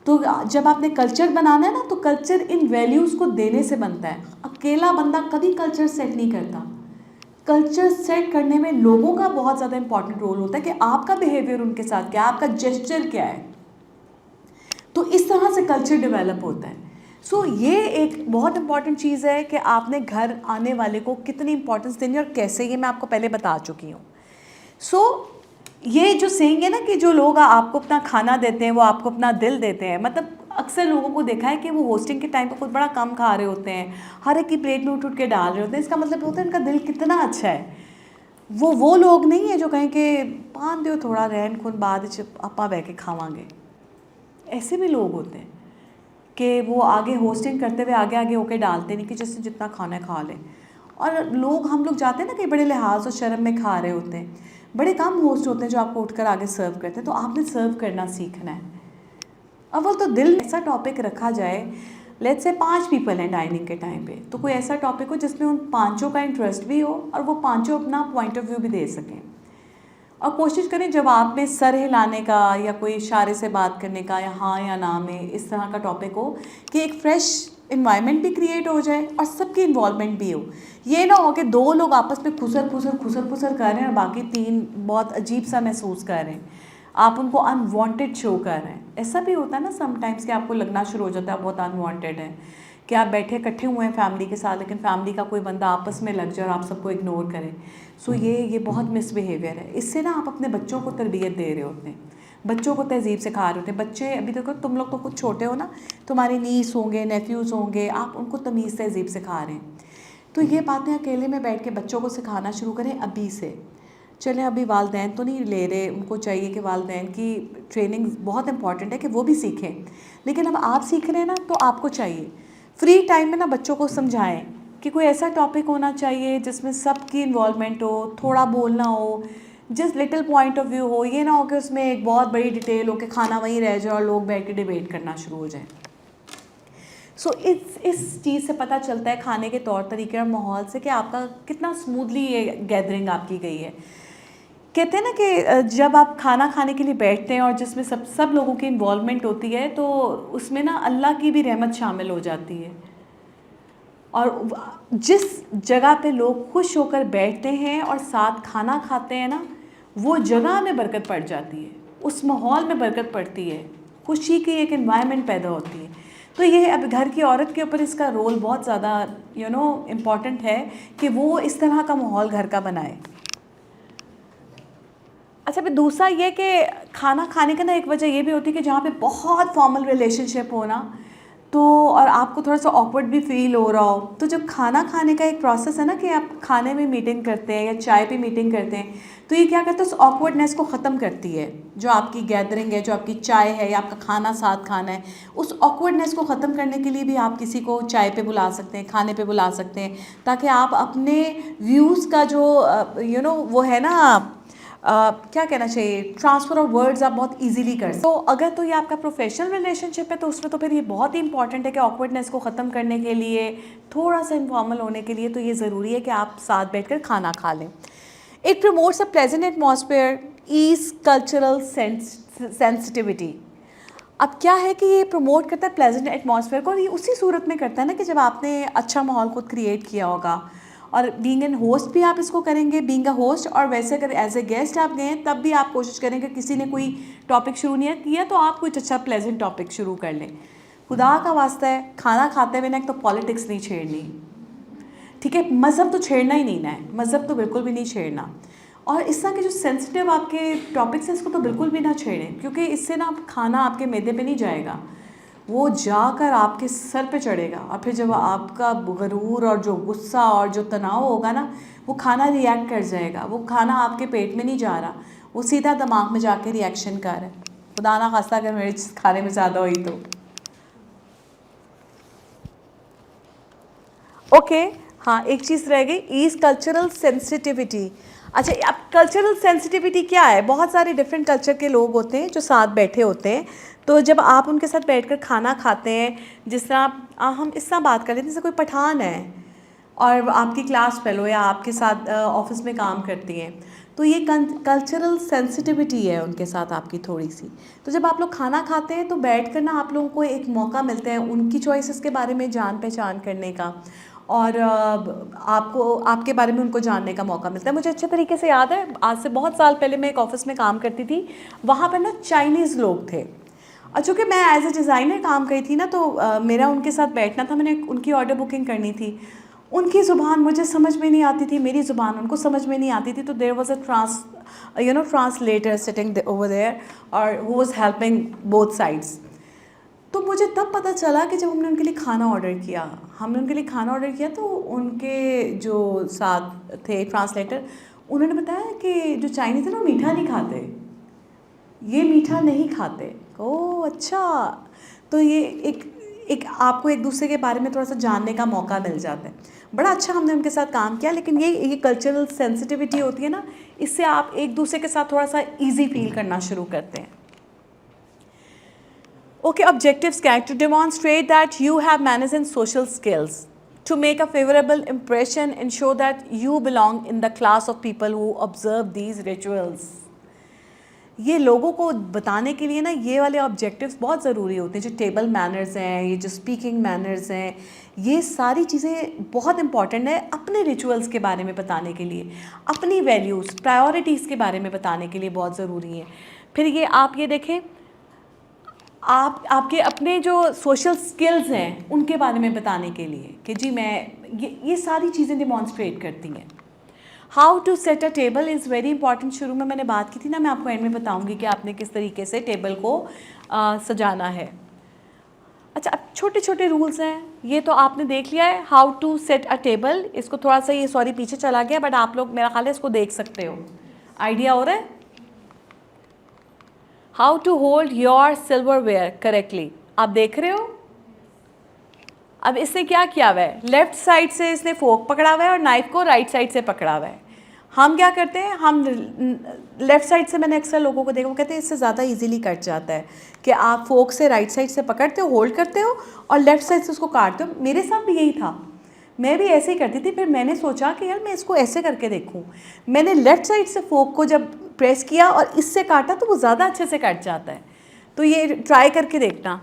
तो जब आपने कल्चर बनाना है ना, तो कल्चर इन वैल्यूज़ को देने से बनता है। अकेला बंदा कभी कल्चर सेट नहीं करता। कल्चर सेट करने में लोगों का बहुत ज़्यादा इंपॉर्टेंट रोल होता है कि आपका बिहेवियर उनके साथ क्या है, आपका जेस्चर क्या है। तो इस तरह से कल्चर डेवलप होता है। सो ये एक बहुत इंपॉर्टेंट चीज़ है कि आपने घर आने वाले को कितनी इंपॉर्टेंस देनी है और कैसे, ये मैं आपको पहले बता चुकी हूँ। सो ये जो सेइंग है ना कि जो लोग आपको अपना खाना देते हैं वो आपको अपना दिल देते हैं, मतलब अक्सर लोगों को देखा है कि वो होस्टिंग के टाइम पर खुद बड़ा कम खा रहे होते हैं, हर एक की प्लेट में उठ उठ के डाल रहे होते हैं। इसका मतलब होता है इनका दिल कितना अच्छा है। वो लोग नहीं है जो कहें कि पान दो थोड़ा रहन खुन बाद अपा बह के खावांगे। ऐसे भी लोग होते हैं कि वो आगे होस्टिंग करते हुए आगे आगे होके डालते नहीं कि जिससे जितना खाना खा लें। और हम लोग जाते हैं ना कि बड़े लिहाज और शर्म में खा रहे होते हैं। बड़े कम होस्ट होते हैं जो आपको उठकर आगे सर्व करते हैं। तो आपने सर्व करना सीखना है। अव्वल तो दिल, ऐसा टॉपिक रखा जाए, लेट्स से 5 पीपल हैं डाइनिंग के टाइम पे, तो कोई ऐसा टॉपिक हो जिसमें उन पाँचों का इंटरेस्ट भी हो और वो पाँचों अपना पॉइंट ऑफ व्यू भी दे सकें। और कोशिश करें जवाब में सर हिलाने का या कोई इशारे से बात करने का या हाँ या ना में इस तरह का टॉपिक हो कि एक फ्रेश इन्वायरमेंट भी क्रिएट हो जाए और सबकी इन्वॉल्वमेंट भी हो। ये ना हो कि 2 लोग आपस में खुसर खुसर कर रहे हैं और बाकी 3 बहुत अजीब सा महसूस कर रहे हैं, आप उनको अनवांटेड शो कर रहे हैं। ऐसा भी होता है ना समटाइम्स कि आपको लगना शुरू हो जाता है बहुत अनवांटेड है, कि आप बैठे इकट्ठे हुए हैं फैमिली के साथ, लेकिन फैमिली का कोई बंदा आपस में लग जाए और आप सबको इग्नोर करें। सो ये बहुत मिसबिहेवियर है। इससे ना आप अपने बच्चों को तरबियत दे रहे होते हैं, बच्चों को तहज़ीब सिखा रहे होते हैं। बच्चे अभी देखो तुम लोग तो कुछ छोटे हो ना, तुम्हारी नीस होंगे, नेफ्यूज़ होंगे, आप उनको तमीज़ तहज़ीब सिखा रहे हैं। तो ये बातें अकेले में बैठ के बच्चों को सिखाना शुरू करें अभी से। चलें अभी वालिदैन तो नहीं ले रहे, उनको चाहिए कि वालिदैन की ट्रेनिंग बहुत इंपॉर्टेंट है कि वो भी सीखें, लेकिन अब आप सीख रहे हैं ना, तो आपको चाहिए फ्री टाइम में ना बच्चों को समझाएं कि कोई ऐसा टॉपिक होना चाहिए जिसमें सबकी इन्वॉल्वमेंट हो, थोड़ा बोलना हो, just little point of view हो। ये ना हो कि उसमें एक बहुत बड़ी डिटेल हो कि खाना वहीं रह जाए और लोग बैठ के डिबेट करना शुरू हो जाए। सो इस चीज़ से पता चलता है खाने के तौर तरीके और माहौल से कि आपका कितना स्मूथली ये गैदरिंग आपकी गई है। कहते हैं ना कि जब आप खाना खाने के लिए बैठते हैं और जिसमें सब लोगों की इन्वॉल्वमेंट होती है, तो उसमें ना अल्लाह की भी रहमत शामिल हो जाती है। और जिस जगह पे लोग खुश होकर बैठते हैं और साथ खाना खाते हैं ना, वो जगह में बरकत पड़ जाती है, उस माहौल में बरकत पड़ती है, खुशी की एक एनवायरनमेंट पैदा होती है। तो ये अब घर की औरत के ऊपर इसका रोल बहुत ज़्यादा इम्पॉर्टेंट है कि वो इस तरह का माहौल घर का बनाए। अच्छा, फिर दूसरा ये कि खाना खाने का ना एक वजह ये भी होती है कि जहाँ पे बहुत फॉर्मल रिलेशनशिप हो ना, तो और आपको थोड़ा सा ऑकवर्ड भी फील हो रहा हो, तो जब खाना खाने का एक प्रोसेस है ना कि आप खाने में मीटिंग करते हैं या चाय पे मीटिंग करते हैं, तो ये क्या करता है, उस ऑकवर्डनेस को ख़त्म करती है। जो आपकी गैदरिंग है, जो आपकी चाय है या आपका खाना साथ खाना है, उस ऑकवर्डनेस को ख़त्म करने के लिए भी आप किसी को चाय पे बुला सकते हैं, खाने पे बुला सकते हैं, ताकि आप अपने व्यूज़ का जो वो है ना, क्या कहना चाहिए, ट्रांसफ़र ऑफ वर्ड्स आप बहुत इजीली कर सकते। तो अगर तो ये आपका प्रोफेशनल रिलेशनशिप है, तो उसमें तो फिर ये बहुत ही इंपॉर्टेंट है कि ऑकवर्डनेस को ख़त्म करने के लिए, थोड़ा सा इनफॉर्मल होने के लिए, तो ये ज़रूरी है कि आप साथ बैठकर खाना खा लें। It promotes a pleasant atmosphere, ease cultural sensitivity. अब क्या है कि ये प्रमोट करता है प्लेजेंट एटमॉस्फेयर को, और ये उसी सूरत में करता है ना कि जब आपने अच्छा माहौल खुद क्रिएट किया होगा और बीइंग एन होस्ट भी आप इसको करेंगे, बीइंग अ होस्ट, और वैसे अगर एज ए गेस्ट आप गए तब भी आप कोशिश करेंगे किसी ने कोई टॉपिक शुरू नहीं किया तो आप कुछ अच्छा प्लेजेंट टॉपिक शुरू कर लें। खुदा का वास्ता है, खाना खाते हुए ना एक तो पॉलिटिक्स नहीं छेड़नी, ठीक है, मज़हब तो छेड़ना ही नहीं ना है, मज़हब तो बिल्कुल भी नहीं छेड़ना। और इस तरह के जो सेंसिटिव आपके टॉपिक्स हैं इसको तो बिल्कुल भी ना छेड़ें, क्योंकि इससे ना खाना आपके मैदे पे नहीं जाएगा, वो जाकर आपके सर पे चढ़ेगा, और फिर जब आपका गरूर और जो गुस्सा और जो तनाव होगा ना, वो खाना रिएक्ट कर जाएगा, वो खाना आपके पेट में नहीं जा रहा, वो सीधा दिमाग में जाके रिएक्शन कर रहा है। खुदा ना खास्ता अगर मिर्च खाने में ज़्यादा हुई तो। ओके, हाँ एक चीज़ रह गई, इज़ कल्चरल सेंसिटिविटी। अच्छा, अब कल्चरल सेंसिटिविटी क्या है? बहुत सारे डिफरेंट कल्चर के लोग होते हैं जो साथ बैठे होते हैं, तो जब आप उनके साथ बैठकर खाना खाते हैं, जिस तरह हम इस तरह बात कर लेते हैं जैसे कोई पठान है और आपकी क्लास फेलो या आपके साथ ऑफिस में काम करती हैं, तो ये कल्चरल सेंसिटिविटी है उनके साथ आपकी थोड़ी सी। तो जब आप लोग खाना खाते हैं तो बैठ कर ना आप लोगों को एक मौका मिलता है उनकी चॉइसेस के बारे में जान पहचान करने का, और आपको आपके बारे में उनको जानने का मौका मिलता है। मुझे अच्छे तरीके से याद है, आज से बहुत साल पहले मैं एक ऑफ़िस में काम करती थी, वहाँ पर ना चाइनीज़ लोग थे, और चूँकि मैं एज ए डिज़ाइनर काम करी थी ना, तो मेरा उनके साथ बैठना था, मैंने उनकी ऑर्डर बुकिंग करनी थी। उनकी ज़ुबान मुझे समझ में नहीं आती थी, मेरी ज़ुबान उनको समझ में नहीं आती थी, तो there was a translator sitting over there और who was helping both sides. तो मुझे तब पता चला कि जब हमने उनके लिए खाना ऑर्डर किया तो उनके जो साथ थे ट्रांसलेटर, उन्होंने बताया कि जो चाइनीज़ है ना मीठा नहीं खाते, ये मीठा नहीं खाते। ओह अच्छा, तो ये एक आपको एक दूसरे के बारे में थोड़ा सा जानने का मौका मिल जाता है। बड़ा अच्छा हमने उनके साथ काम किया, लेकिन ये कल्चरल सेंसिटिविटी होती है ना, इससे आप एक दूसरे के साथ थोड़ा सा ईजी फील करना शुरू करते हैं। Okay, objectives can to demonstrate that you have managed social skills, to make a favorable impression, ensure that you belong in the class of people who observe these rituals. ये लोगों को बताने के लिए ना ये वाले ऑब्जेक्टिव्स बहुत ज़रूरी होते हैं, जो टेबल मैनर्स हैं, ये जो स्पीकिंग मैनर्स हैं, ये सारी चीज़ें बहुत इंपॉर्टेंट है अपने रिचुअल्स के बारे में बताने के लिए, अपनी वैल्यूज़ प्रायोरिटीज़ के बारे में बताने के लिए बहुत ज़रूरी है। फिर ये आप ये देखें, आपके अपने जो सोशल स्किल्स हैं उनके बारे में बताने के लिए कि जी मैं ये सारी चीज़ें डिमॉन्स्ट्रेट करती हैं। How to set a table is very important. शुरू में मैंने बात की थी ना, मैं आपको एंड में बताऊंगी कि आपने किस तरीके से टेबल को सजाना है। अच्छा, अब छोटे छोटे रूल्स हैं, ये तो आपने देख लिया है, how to set a table. इसको थोड़ा सा ये सॉरी पीछे चला गया, बट आप लोग मेरा ख्याल है इसको देख सकते हो, आइडिया हो रहा है। How to hold your silverware correctly, आप देख रहे हो। अब इसने क्या किया हुआ है, लेफ्ट साइड से इसने फोक पकड़ा हुआ है और नाइफ को राइट साइड से पकड़ा हुआ है। हम क्या करते हैं, हम लेफ़्ट साइड से, मैंने अक्सर लोगों को देखा, वो कहते हैं इससे ज़्यादा इजीली कट जाता है कि आप फोक से राइट साइड से पकड़ते हो, होल्ड करते हो और लेफ़्ट साइड से उसको काटते हो। मेरे साथ भी यही था, मैं भी ऐसे ही करती थी। फिर मैंने सोचा कि यार मैं इसको ऐसे करके देखूं। मैंने लेफ़्ट साइड से फोक को जब प्रेस किया और इससे काटा तो वो ज़्यादा अच्छे से कट जाता है, तो ये ट्राई करके देखना।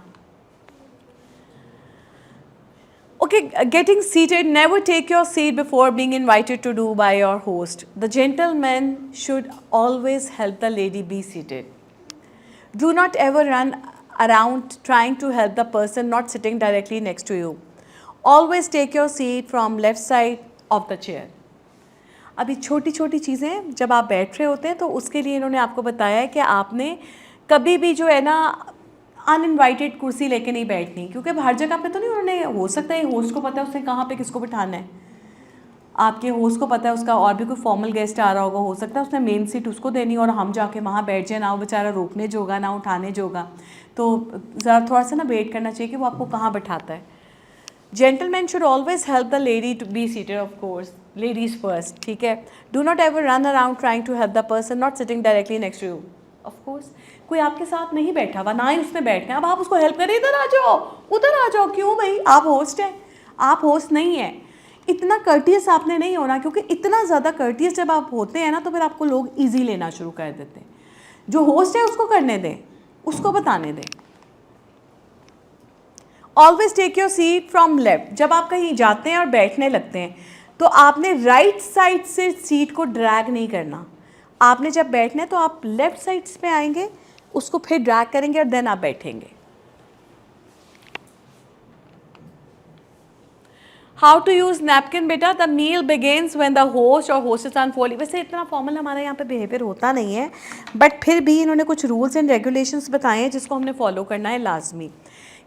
Okay, getting seated, never take your seat before being invited to do by your host. The gentleman should always help the lady be seated. Do not ever run around trying to help the person not sitting directly next to you. Always take your seat from left side of the chair. अभी छोटी छोटी चीज़ें जब आप बैठ रहे होते हैं तो उसके लिए इन्होंने आपको बताया है कि आपने कभी भी जो है ना अनइनवाइटेड कुर्सी लेके नहीं बैठनी, क्योंकि हर जगह पे तो नहीं, उन्होंने हो सकता है होस्ट को पता है उसने कहाँ पे किसको बिठाना है, आपके होस्ट को पता है उसका और भी कोई फॉर्मल गेस्ट आ रहा होगा, हो सकता है उसने मेन सीट उसको देनी और हम जाके वहाँ बैठ जाए, ना वो बेचारा रोकने जोगा ना उठाने जोगा, तो ज़रा थोड़ा सा ना वेट करना चाहिए कि वो आपको कहाँ बैठाता है। Gentleman should always help the lady to be seated, of course ladies first, ठीक है। Do not ever run around trying to help the person not sitting directly next to you. Of course कोई आपके साथ नहीं बैठा हुआ, ना ही उसने बैठना है, अब आप उसको हेल्प करें, इधर आ जाओ उधर आ जाओ, क्यों भाई, आप होस्ट हैं, आप होस्ट नहीं हैं। इतना कर्टियस आपने नहीं होना, क्योंकि इतना ज़्यादा कर्टियस जब आप होते हैं ना तो फिर आपको लोग ईजी लेना शुरू कर देते हैं। जो होस्ट है उसको करने दें, उसको बताने दें। Always take your seat from left. जब आप कहीं जाते हैं और बैठने लगते हैं तो आपने राइट साइड से सीट को ड्रैग नहीं करना, आपने जब बैठना है तो आप लेफ्ट साइड पे आएंगे, उसको फिर ड्रैग करेंगे और देन आप बैठेंगे। हाउ टू यूज नैपकिन बेटा, the meal begins when the host और होस्टेस अनफोल्ड। वैसे इतना फॉर्मल हमारे यहाँ पे बिहेवियर होता नहीं है, बट फिर भी इन्होंने कुछ रूल्स एंड रेगुलेशंस बताए हैं जिसको हमने फॉलो करना है लाजमी।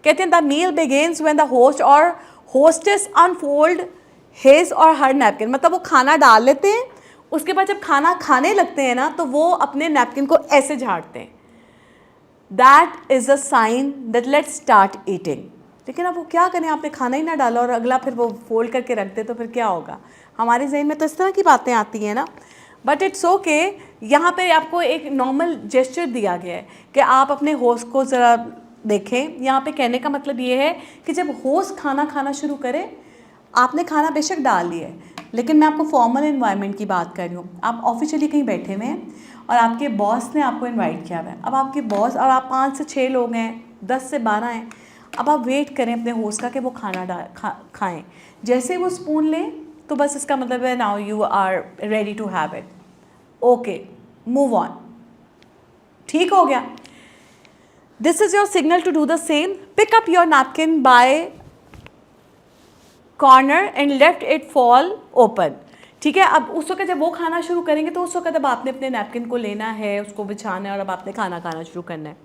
कहते हैं the meal begins when the host और होस्टेस अनफोल्ड हिज और हर नैपकिन, मतलब वो खाना डाल लेते हैं, उसके बाद जब खाना खाने लगते हैं ना तो वो अपने नैपकिन को ऐसे झाड़ते हैं। That is a sign that let's start eating. लेकिन अब वो क्या करें, आपने खाना ही ना डाला और अगला फिर वो फोल्ड करके रख दे तो फिर क्या होगा। हमारे जहन में तो इस तरह की बातें आती हैं ना, बट इट्स ओके। यहाँ पे आपको एक नॉर्मल जेस्चर दिया गया है कि आप अपने होस्ट को ज़रा देखें। यहाँ पे कहने का मतलब ये है कि जब होस्ट खाना खाना शुरू करे, आपने खाना बेशक डाल लिया है, लेकिन मैं आपको फॉर्मल एनवायरनमेंट की बात कर रही हूँ। आप ऑफिशियली कहीं बैठे हुए हैं और आपके बॉस ने आपको इनवाइट किया हुआ है। अब आपके बॉस और आप 5 से 6 लोग हैं, 10 से 12 हैं। अब आप वेट करें अपने होस्ट का कि वो खाना खाएं। जैसे वो स्पून लें तो बस इसका मतलब है now you are ready to have it, okay move on, ठीक हो गया। This is your signal to do the same. Pick up your napkin by corner and left it fall open. ठीक है, अब उस वक्त जब वो खाना शुरू करेंगे तो उस वक्त अब आपने अपने नैपकिन को लेना है, उसको बिछाना है और अब आपने खाना खाना शुरू करना है।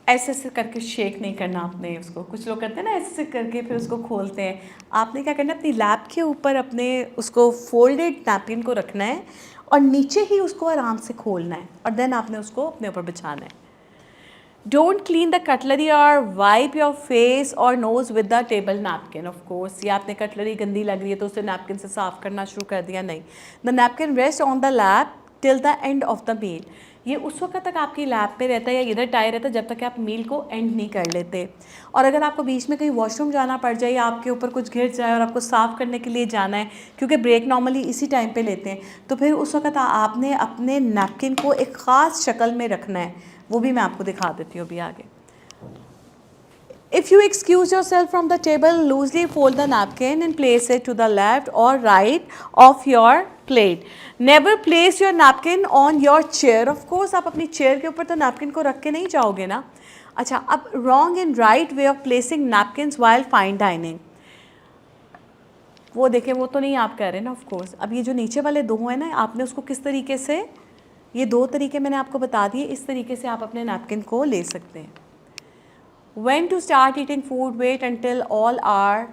ऐसे ऐसे करके शेक नहीं करना आपने उसको। कुछ लोग करते हैं ना ऐसे ऐसे करके फिर उसको खोलते हैं। आपने क्या करना है, अपनी लैप के ऊपर अपने उसको फोल्डेड नैपकिन को रखना है और नीचे ही उसको आराम से खोलना है और देन आपने उसको अपने ऊपर बिछाना है। डोंट क्लीन द कटलरी और वाइप योर फेस और nose with the table napkin. Of course, या आपने कटलरी गंदी लग रही है तो उसे नैपकिन से साफ करना शुरू कर दिया, नहीं। The napkin rest on the lap till the end of the meal. ये उस वक्त तक आपकी लैप पे रहता है या इधर टाई रहता है जब तक कि आप मील को एंड नहीं कर लेते। और अगर आपको बीच में कहीं वॉशरूम जाना पड़ जाए या आपके ऊपर कुछ गिर जाए और आपको साफ़ करने के लिए जाना है, क्योंकि ब्रेक नॉर्मली इसी टाइम पे लेते हैं, तो फिर उस वक्त आपने अपने नैपकिन को एक ख़ास शक्ल में रखना है। वो भी मैं आपको दिखा देती हूँ अभी आगे। If you excuse yourself from the table, loosely fold the napkin and place it to the left or right of your plate. Never place your napkin on your chair. Of course, आप अपनी चेयर के ऊपर तो नैपकिन को रख के नहीं जाओगे ना। अच्छा, अब wrong and right way of placing napkins while fine dining. वो देखें, वो तो नहीं आप कह रहे ना। ऑफ कोर्स, अब ये जो नीचे वाले दो हैं ना, आपने उसको किस तरीके से, ये 2 तरीके मैंने आपको बता दिए, इस तरीके से आप अपने नैपकिन को ले सकते हैं। When to start eating food, wait until all are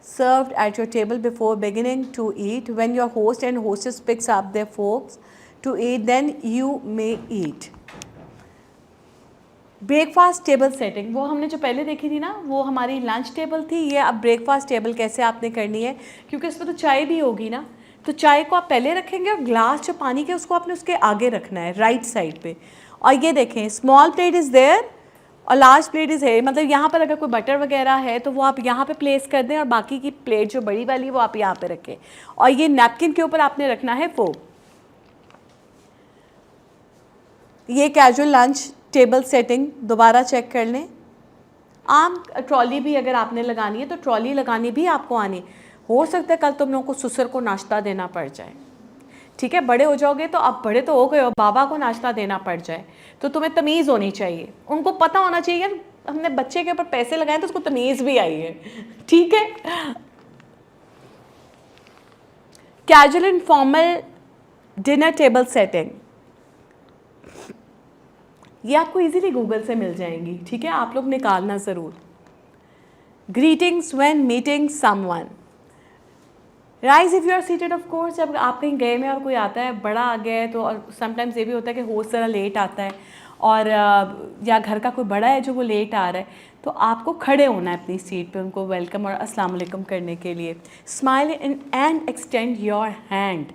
served at your table before beginning to eat. When your host and hostess picks up their forks to eat, then you may eat. Breakfast table setting, वो हमने जो पहले देखी थी ना, वो हमारी लंच टेबल थी। ये अब ब्रेकफास्ट टेबल कैसे आपने करनी है, क्योंकि इसमें तो चाय भी होगी ना, तो चाय को आप पहले रखेंगे और ग्लास जो पानी के उसको आपने उसके आगे रखना है राइट साइड पे। और ये देखें, स्मॉल प्लेट इज़ देयर और लार्ज प्लेट इज़ है, मतलब यहाँ पर अगर कोई बटर वगैरह है तो वो आप यहाँ पे प्लेस कर दें और बाकी की प्लेट जो बड़ी वाली वो आप यहाँ पे रखें। और ये नैपकिन के ऊपर आपने रखना है फोक। ये कैजुअल लंच टेबल सेटिंग दोबारा चेक कर लें। आम ट्रॉली भी अगर आपने लगानी है तो ट्रॉली लगानी भी आपको आनी। हो सकता है कल तुम लोगों को ससुर को नाश्ता देना पड़ जाए, ठीक है, बड़े हो जाओगे तो आप बड़े तो हो गए हो, बाबा को नाश्ता देना पड़ जाए तो तुम्हें तमीज़ होनी चाहिए। उनको पता होना चाहिए हमने बच्चे के ऊपर पैसे लगाए तो उसको तमीज़ भी आई है, ठीक है। Casual and formal dinner table setting, ये आपको इजीली गूगल से मिल जाएंगी, ठीक है, आप लोग निकालना ज़रूर। Greetings when meeting someone, rise if you are seated. Of course, जब आप कहीं गए में और कोई आता है बड़ा आ गया है तो, और समटाइम्स ये भी होता है कि होस्ट ज़रा लेट आता है और या घर का कोई बड़ा है जो वो लेट आ रहा है, तो आपको खड़े होना है अपनी सीट पे उनको वेलकम और अस्सलाम वालेकुम करने के लिए। Smile and extend your hand,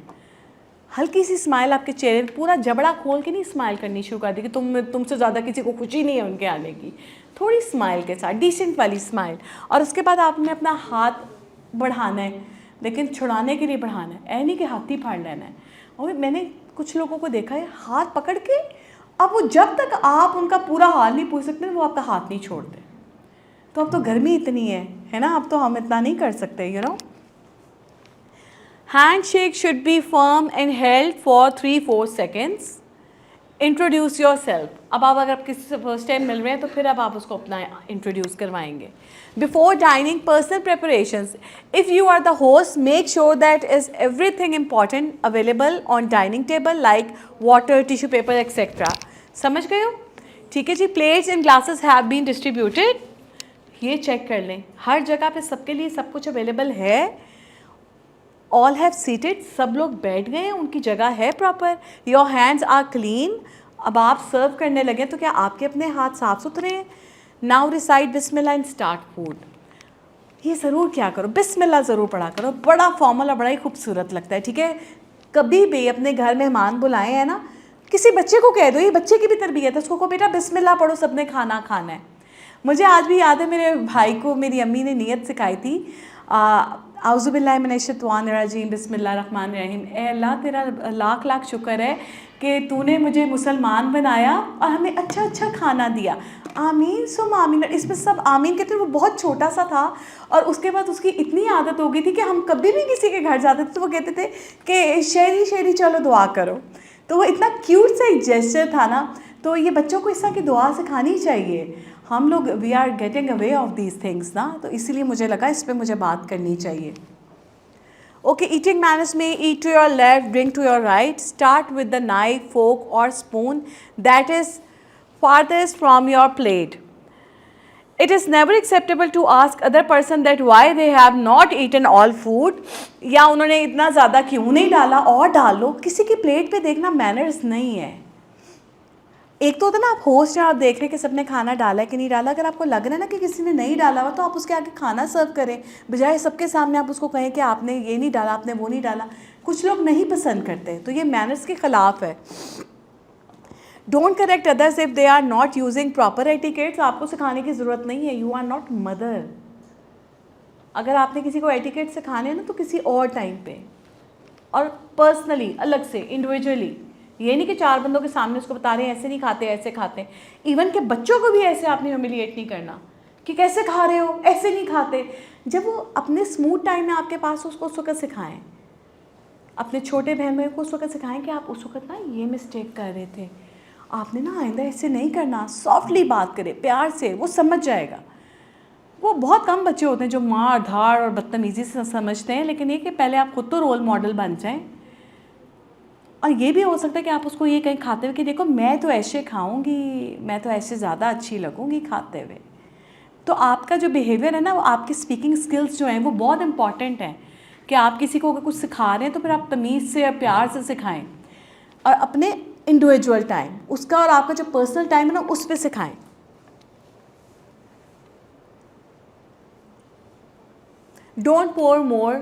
हल्की सी स्माइल आपके चेहरे पर, पूरा जबड़ा खोल के नहीं स्माइल करनी शुरू कर दी कि तुमसे ज़्यादा किसी को खुशी नहीं है उनके आने की। थोड़ी स्माइल के साथ, डिसेंट वाली स्माइल। और उसके बाद आपने अपना हाथ बढ़ाना है, लेकिन छुड़ाने के लिए बढ़ाना है, ऐ नहीं कि हाथ ही फाड़ लेना है। और मैंने कुछ लोगों को देखा है हाथ पकड़ के, अब वो जब तक आप उनका पूरा हाल नहीं पूछ सकते वो आपका हाथ नहीं छोड़ते। तो अब तो गर्मी इतनी है ना, अब तो हम इतना नहीं कर सकते, you know. Handshake should be firm and held for 3-4 seconds. Introduce your self. अब आप अगर आप किसी से फर्स्ट टाइम मिल रहे हैं तो फिर अब आप उसको अपना इंट्रोड्यूस करवाएंगे. Before dining personal preparations. If you are the host make sure that is everything important available on dining table like water, tissue paper etcetera. समझ गए हो? ठीक है जी. Plates and glasses have been distributed. ये चेक कर लें हर जगह पे सबके लिए सब कुछ अवेलेबल है. All have seated. सब लोग बैठ गए हैं, उनकी जगह है proper. Your hands are clean. अब आप सर्व करने लगे तो क्या आपके अपने हाथ साफ सुथरे हैं? Now recite Bismillah and start food. ये ज़रूर क्या करो, बिस्मिल्लाह ज़रूर पढ़ा करो. बड़ा फॉर्मल और बड़ा ही खूबसूरत लगता है. ठीक है. कभी भी अपने घर मेहमान बुलाए हैं ना, किसी बच्चे को कह दो, ये बच्चे की भी तरबियत है, उसको कहो बेटा बिस्मिल्लाह पढ़ो, सबने खाना खाना है. मुझे आज भी याद है मेरे भाई को मेरी अम्मी ने नियत सिखाई थी, आउज़ुबिल्लाहिमिनश्शैतानिर्रजीम बिस्मिल्लाहिर्रहमानिर्रहीम. ए अल्लाह तेरा लाख लाख शुक्र है कि तूने मुझे मुसलमान बनाया और हमें अच्छा अच्छा खाना दिया. आमीन सुम आमीन. इसमें सब आमीन कहते थे. वो बहुत छोटा सा था और उसके बाद उसकी इतनी आदत हो गई थी कि हम कभी भी किसी के घर जाते थे तो वो कहते थे कि शेरी शेरी चलो दुआ करो. तो वो इतना क्यूट सा एक जेस्चर था ना. तो ये बच्चों को इस तरह की दुआ सिखानी चाहिए. हम लोग we are getting away of these things ना, तो इसीलिए मुझे लगा इस पर मुझे बात करनी चाहिए. ओके. ईटिंग मैनर्स में eat to your left, drink to your right. Start with the knife, fork और spoon that is farthest from your plate. It is never acceptable to ask other person that why they have not eaten all food. या उन्होंने इतना ज़्यादा क्यों नहीं डाला, और डाल लो. किसी की प्लेट पे देखना मैनर्स नहीं है. एक तो होता है ना आप होस्ट हैं, आप देख रहे हैं कि सबने खाना डाला है कि नहीं डाला. अगर आपको लग रहा है ना कि किसी ने नहीं डाला हुआ तो आप उसके आगे खाना सर्व करें, बजाय सबके सामने आप उसको कहें कि आपने ये नहीं डाला, आपने वो नहीं डाला. कुछ लोग नहीं पसंद करते, तो ये मैनर्स के ख़िलाफ़ है. Don't correct others if they are not using proper etiquettes. आपको सिखाने की ज़रूरत नहीं है. You are not mother. अगर आपने किसी को एटिकेट सिखाने हैं ना तो किसी और टाइम पे और पर्सनली अलग से इंडिविजुअली. ये नहीं कि 4 बंदों के सामने उसको बता रहे हैं ऐसे नहीं खाते ऐसे खाते. इवन के बच्चों को भी ऐसे आपने ह्यूमिलिएट नहीं करना कि कैसे खा रहे हो, ऐसे नहीं खाते. जब वो अपने स्मूथ टाइम में आपके पास उसको उस वक्त सिखाएं. अपने छोटे बहन भाई को उस वक्त सिखाएं कि आप उस वक्त ना ये मिस्टेक कर रहे थे, आपने ना आइंदा ऐसे नहीं करना. सॉफ्टली बात करें, प्यार से, वो समझ जाएगा. वो बहुत कम बच्चे होते हैं जो मार धाड़ और बदतमीज़ी से समझते हैं, लेकिन ये कि पहले आप खुद तो रोल मॉडल बन जाएं. और ये भी हो सकता है कि आप उसको ये कहीं खाते हुए कि देखो मैं तो ऐसे खाऊंगी, मैं तो ऐसे ज़्यादा अच्छी लगूंगी खाते हुए. तो आपका जो बिहेवियर है ना, वो आपकी स्पीकिंग स्किल्स जो हैं वो बहुत इंपॉर्टेंट हैं. कि आप किसी को अगर कुछ सिखा रहे हैं तो फिर आप तमीज़ से और प्यार से सिखाएं. और अपने इंडिविजुअल टाइम, उसका और आपका जो पर्सनल टाइम है ना, उस पर सिखाएं. डोंट पोर मोर.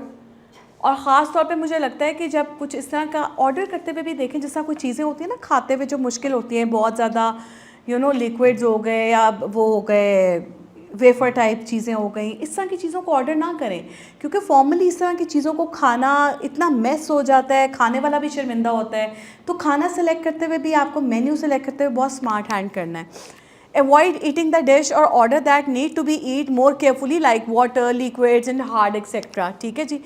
और ख़ास तौर पे मुझे लगता है कि जब कुछ इस तरह का ऑर्डर करते हुए भी देखें, जिस तरह कोई चीज़ें होती हैं ना खाते हुए जो मुश्किल होती हैं, बहुत ज़्यादा लिक्विड्स हो गए या वो हो गए वेफर टाइप चीज़ें हो गई, इस तरह की चीज़ों को ऑर्डर ना करें. क्योंकि फॉर्मली इस तरह की चीज़ों को खाना इतना मेस हो जाता है, खाने वाला भी शर्मिंदा होता है. तो खाना सेलेक्ट करते हुए भी आपको मेन्यू सेलेक्ट करते हुए बहुत स्मार्ट हैंड करना है. Avoid eating the dish or order that need to be eat more carefully like water, liquids and hard etc. ठीक है जी.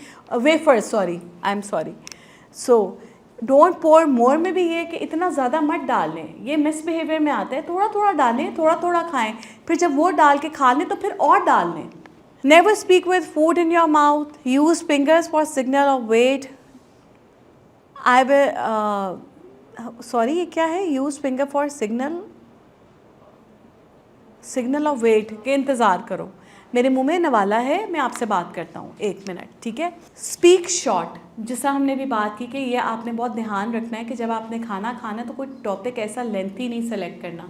Wafers, sorry, I'm sorry. So don't pour more में भी ये कि इतना ज़्यादा मत डाल लें. ये मिस बिहेवियर में आता है. थोड़ा थोड़ा डालें, थोड़ा थोड़ा खाएं, फिर जब वो डाल के खा लें तो फिर और डाल लें. Never speak with food in your mouth. Use fingers for signal of weight. I will sorry ये क्या है? Use finger for signal of wait के इंतज़ार करो. मेरे मुंह में नवाला है, मैं आपसे बात करता हूँ 1 मिनट. ठीक है. Speak short. जिसका हमने भी बात की कि ये आपने बहुत ध्यान रखना है कि जब आपने खाना खाना तो कोई टॉपिक ऐसा लेंथी नहीं सेलेक्ट करना.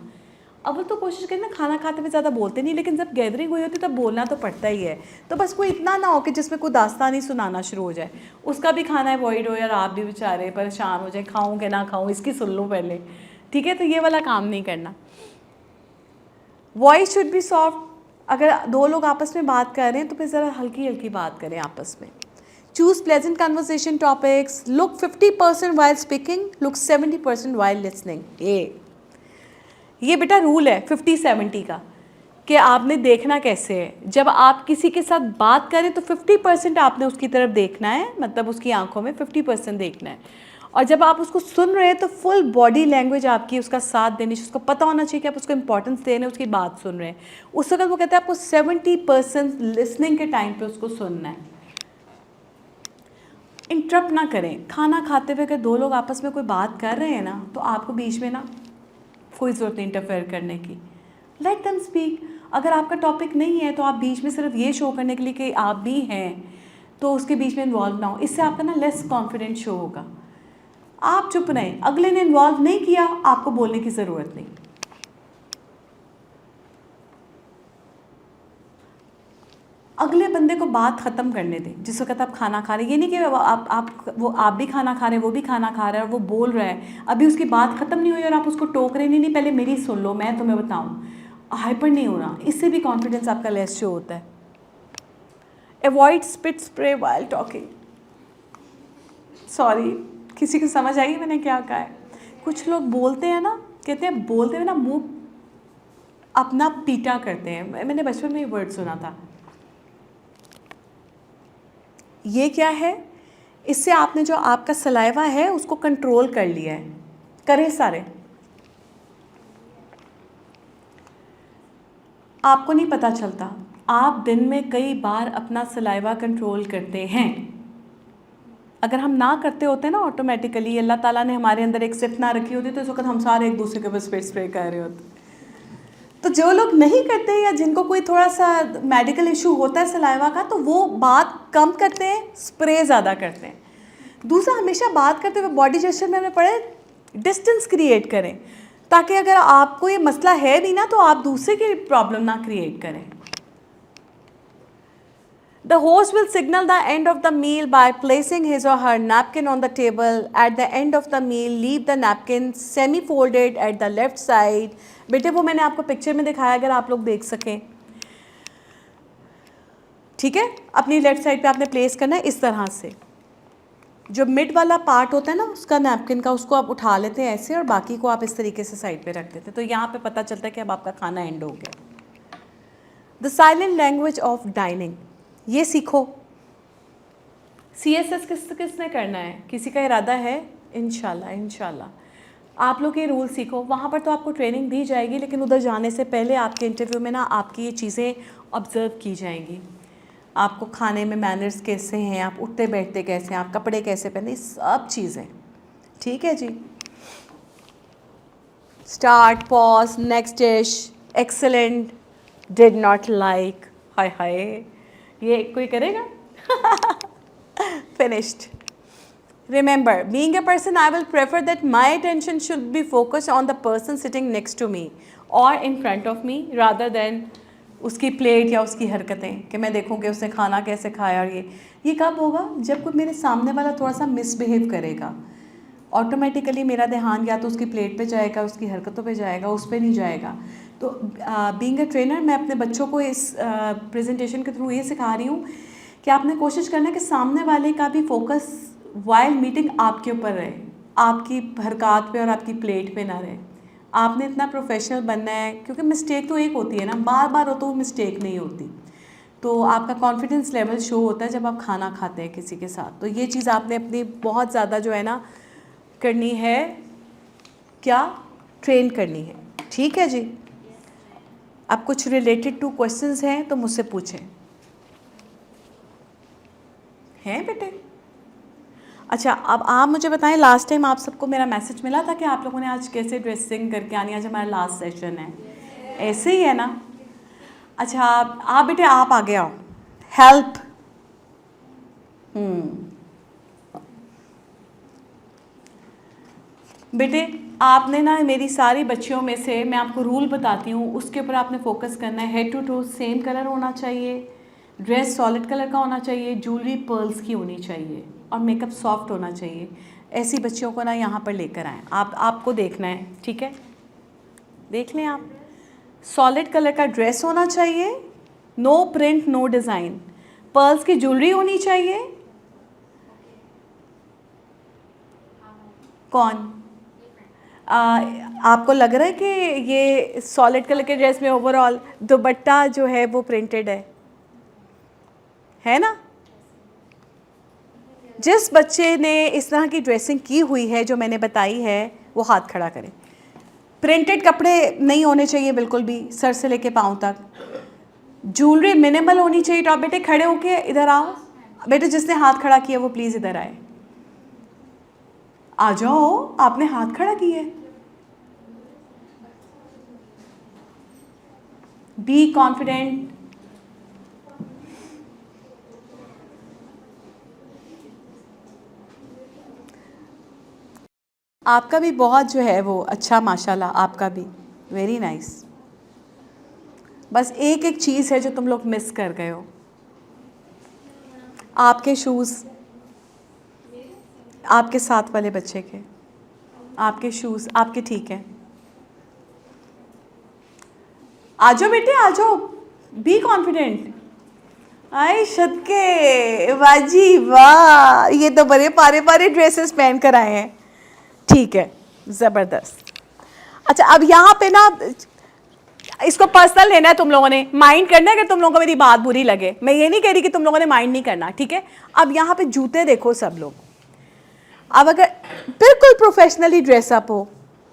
अब तो कोशिश करें ना, खाना खाते हुए ज़्यादा बोलते नहीं, लेकिन जब गैदरिंग हुई होती तब बोलना तो पड़ता ही है. तो बस कोई इतना ना हो कि जिसमें कोई दास्तान ही सुनाना शुरू हो जाए. उसका भी खाना अवॉइड हो यार, आप भी बेचारे परेशान हो जाए, खाऊँ कि ना खाऊँ, इसकी सुन लो पहले. ठीक है. तो ये वाला काम नहीं करना. Voice should be soft. अगर 2 लोग आपस में बात कर रहे हैं तो फिर ज़रा हल्की हल्की बात करें आपस में. Choose pleasant conversation topics. Look 50% while speaking, look 70% while listening. ये बेटा रूल है 50-70 का, कि आपने देखना कैसे है। जब आप किसी के साथ बात करें तो 50% आपने उसकी तरफ देखना है, मतलब उसकी आंखों में 50% देखना है। और जब आप उसको सुन रहे हैं तो फुल बॉडी लैंग्वेज आपकी उसका साथ देनी चाहिए, उसको पता होना चाहिए कि आप उसको इंपॉर्टेंस दे रहे हैं, उसकी बात सुन रहे हैं। उस वक्त वो कहते हैं आपको 70% लिसनिंग के टाइम पे उसको सुनना है। इंटरप्ट ना करें। खाना खाते हुए अगर दो लोग आपस में कोई बात कर रहे हैं ना, तो आपको बीच में ना कोई ज़रूरत नहीं इंटरफेयर करने की। Let them speak. अगर आपका टॉपिक नहीं है तो आप बीच में सिर्फ ये शो करने के लिए कि आप भी हैं, तो उसके बीच में इन्वॉल्व ना हो। इससे आपका ना लेस कॉन्फिडेंट शो होगा। आप चुप रहें, अगले ने इन्वॉल्व नहीं किया, आपको बोलने की ज़रूरत नहीं। अगले बंदे को बात ख़त्म करने दें जिस वक्त आप खाना खा रहे हैं। ये नहीं कि आप भी खाना खा रहे हैं, वो भी खाना खा रहा है और वो बोल रहा है, अभी उसकी बात ख़त्म नहीं हुई और आप उसको टोक रहे नहीं, पहले मेरी सुन लो, मैं तुम्हें बताऊँ। हाइपर नहीं होना, इससे भी कॉन्फिडेंस आपका लेस शो होता है। Avoid spit spray while talking. Sorry, किसी को समझ आई मैंने क्या कहा है? कुछ लोग बोलते हैं ना, कहते हैं बोलते हुए ना मुंह अपना पीटा करते हैं। मैंने बचपन में ये वर्ड सुना था। ये क्या है? इससे आपने जो आपका सलाइवा है उसको कंट्रोल कर लिया है। करें सारे, आपको नहीं पता चलता, आप दिन में कई बार अपना सलाइवा कंट्रोल करते हैं। अगर हम ना करते होते ना ऑटोमेटिकली, अल्लाह ताला ने हमारे अंदर एक सिफ्त ना रखी होती तो इस वक्त हम सारे एक दूसरे के ऊपर स्प्रे कर रहे होते। तो जो लोग नहीं करते या जिनको कोई थोड़ा सा मेडिकल इशू होता है सलाइवा का, तो वो बात कम करते हैं, स्प्रे ज़्यादा करते हैं। दूसरा, हमेशा बात करते हुए बॉडी जेस्चर में हमें पड़े डिस्टेंस क्रिएट करें, ताकि अगर आपको ये मसला है भी ना तो आप दूसरे की प्रॉब्लम ना क्रिएट करें। The host will signal the end of the meal by placing his or her napkin on the table. At the end of the meal, leave the napkin semi-folded at the left side. बेटे वो मैंने आपको पिक्चर में दिखाया, अगर आप लोग देख सकें, ठीक है? अपनी लेफ्ट साइड पे आपने प्लेस करना है इस तरह से। जो मिड वाला पार्ट होता है ना उसका नैपकिन का, उसको आप उठा लेते हैं ऐसे और बाकी को आप इस तरीके से साइड पे रख देते हैं। तो यहाँ पे पता चलता है कि अब आपका खाना एंड हो गया। The silent language of dining, ये सीखो। CSS किसने करना है? किसी का इरादा है? इंशाल्लाह आप लोग ये रूल सीखो। वहाँ पर तो आपको ट्रेनिंग दी जाएगी, लेकिन उधर जाने से पहले आपके इंटरव्यू में ना आपकी ये चीज़ें ऑब्ज़र्व की जाएंगी। आपको खाने में मैनर्स कैसे हैं, आप उठते बैठते कैसे हैं, आप कपड़े कैसे पहनते, सब चीज़ें। ठीक है जी। Start, pause, next dish, excellent, did not like, हाय हाय, ये कोई करेगा? Finished. Remember, being a person, I will prefer that my attention should be focused on the person sitting next to me or in front of me rather than उसकी प्लेट या उसकी हरकतें, कि मैं देखूं कि उसने खाना कैसे खाया। और ये कब होगा? जब कोई मेरे सामने वाला थोड़ा सा मिसबिहेव करेगा, ऑटोमेटिकली मेरा ध्यान या तो उसकी प्लेट पे जाएगा, उसकी हरकतों पे जाएगा, उस पर नहीं जाएगा। तो बीइंग अ ट्रेनर, मैं अपने बच्चों को इस प्रेजेंटेशन के थ्रू ये सिखा रही हूँ कि आपने कोशिश करना है कि सामने वाले का भी फोकस वाइल मीटिंग आपके ऊपर रहे, आपकी हरकत पे और आपकी प्लेट पे ना रहे। आपने इतना प्रोफेशनल बनना है, क्योंकि मिस्टेक तो एक होती है ना, बार बार हो तो वो मिस्टेक नहीं होती। तो आपका कॉन्फिडेंस लेवल शो होता है जब आप खाना खाते हैं किसी के साथ। तो ये चीज़ आपने अपनी बहुत ज़्यादा जो है ना करनी है, क्या ट्रेन करनी है। ठीक है जी। अब कुछ रिलेटेड टू क्वेश्चंस हैं तो मुझसे पूछें। हैं बेटे? अच्छा, अब आप मुझे बताएं, लास्ट टाइम आप सबको मेरा मैसेज मिला था कि आप लोगों ने आज कैसे ड्रेसिंग करके आनी है? आज हमारा लास्ट सेशन है, ऐसे ही है ना? अच्छा, आप बेटे आप आगे आओ। हेल्प। बेटे आपने ना मेरी सारी बच्चियों में से मैं आपको रूल बताती हूँ, उसके ऊपर आपने फोकस करना है। Head to toe same colour होना चाहिए, ड्रेस सॉलिड कलर का होना चाहिए, ज्वेलरी पर्ल्स की होनी चाहिए और मेकअप सॉफ्ट होना चाहिए। ऐसी बच्चियों को ना यहाँ पर लेकर आएँ। आपको देखना है, ठीक है? देख लें आप। सॉलिड कलर का ड्रेस होना चाहिए, no print no design, pearls की ज्वेलरी होनी चाहिए। कौन? आपको लग रहा है कि ये सॉलिड कलर के ड्रेस में ओवरऑल दुपट्टा जो है वो प्रिंटेड है ना? जिस बच्चे ने इस तरह की ड्रेसिंग की हुई है जो मैंने बताई है वो हाथ खड़ा करें। प्रिंटेड कपड़े नहीं होने चाहिए बिल्कुल भी, सर से लेके पाँव तक। ज्वेलरी मिनिमल होनी चाहिए। तो आप बेटे खड़े होके इधर आओ। बेटे जिसने हाथ खड़ा किया वो प्लीज़ इधर आए। आ जाओ, आपने हाथ खड़ा किया है। Be confident. आपका भी बहुत जो है वो अच्छा, माशाल्लाह, आपका भी वेरी नाइस। बस एक एक चीज़ है जो तुम लोग मिस कर गए हो। आपके शूज़, आपके साथ वाले बच्चे के, आपके शूज़ आपके ठीक है। आ जाओ बेटे, आ जाओ, बी कॉन्फिडेंट। आई शदके, वाजी वाह, ये तो बड़े पारे पारे ड्रेसेस पहन कर आए हैं। ठीक है, ज़बरदस्त। अच्छा, अब यहाँ पे ना इसको पर्सनल लेना है, तुम लोगों ने माइंड करना है कि तुम लोगों को मेरी बात बुरी लगे। मैं ये नहीं कह रही कि तुम लोगों ने माइंड नहीं करना, ठीक है? अब यहाँ पे जूते देखो सब लोग। अब अगर बिल्कुल प्रोफेशनली ड्रेसअप हो,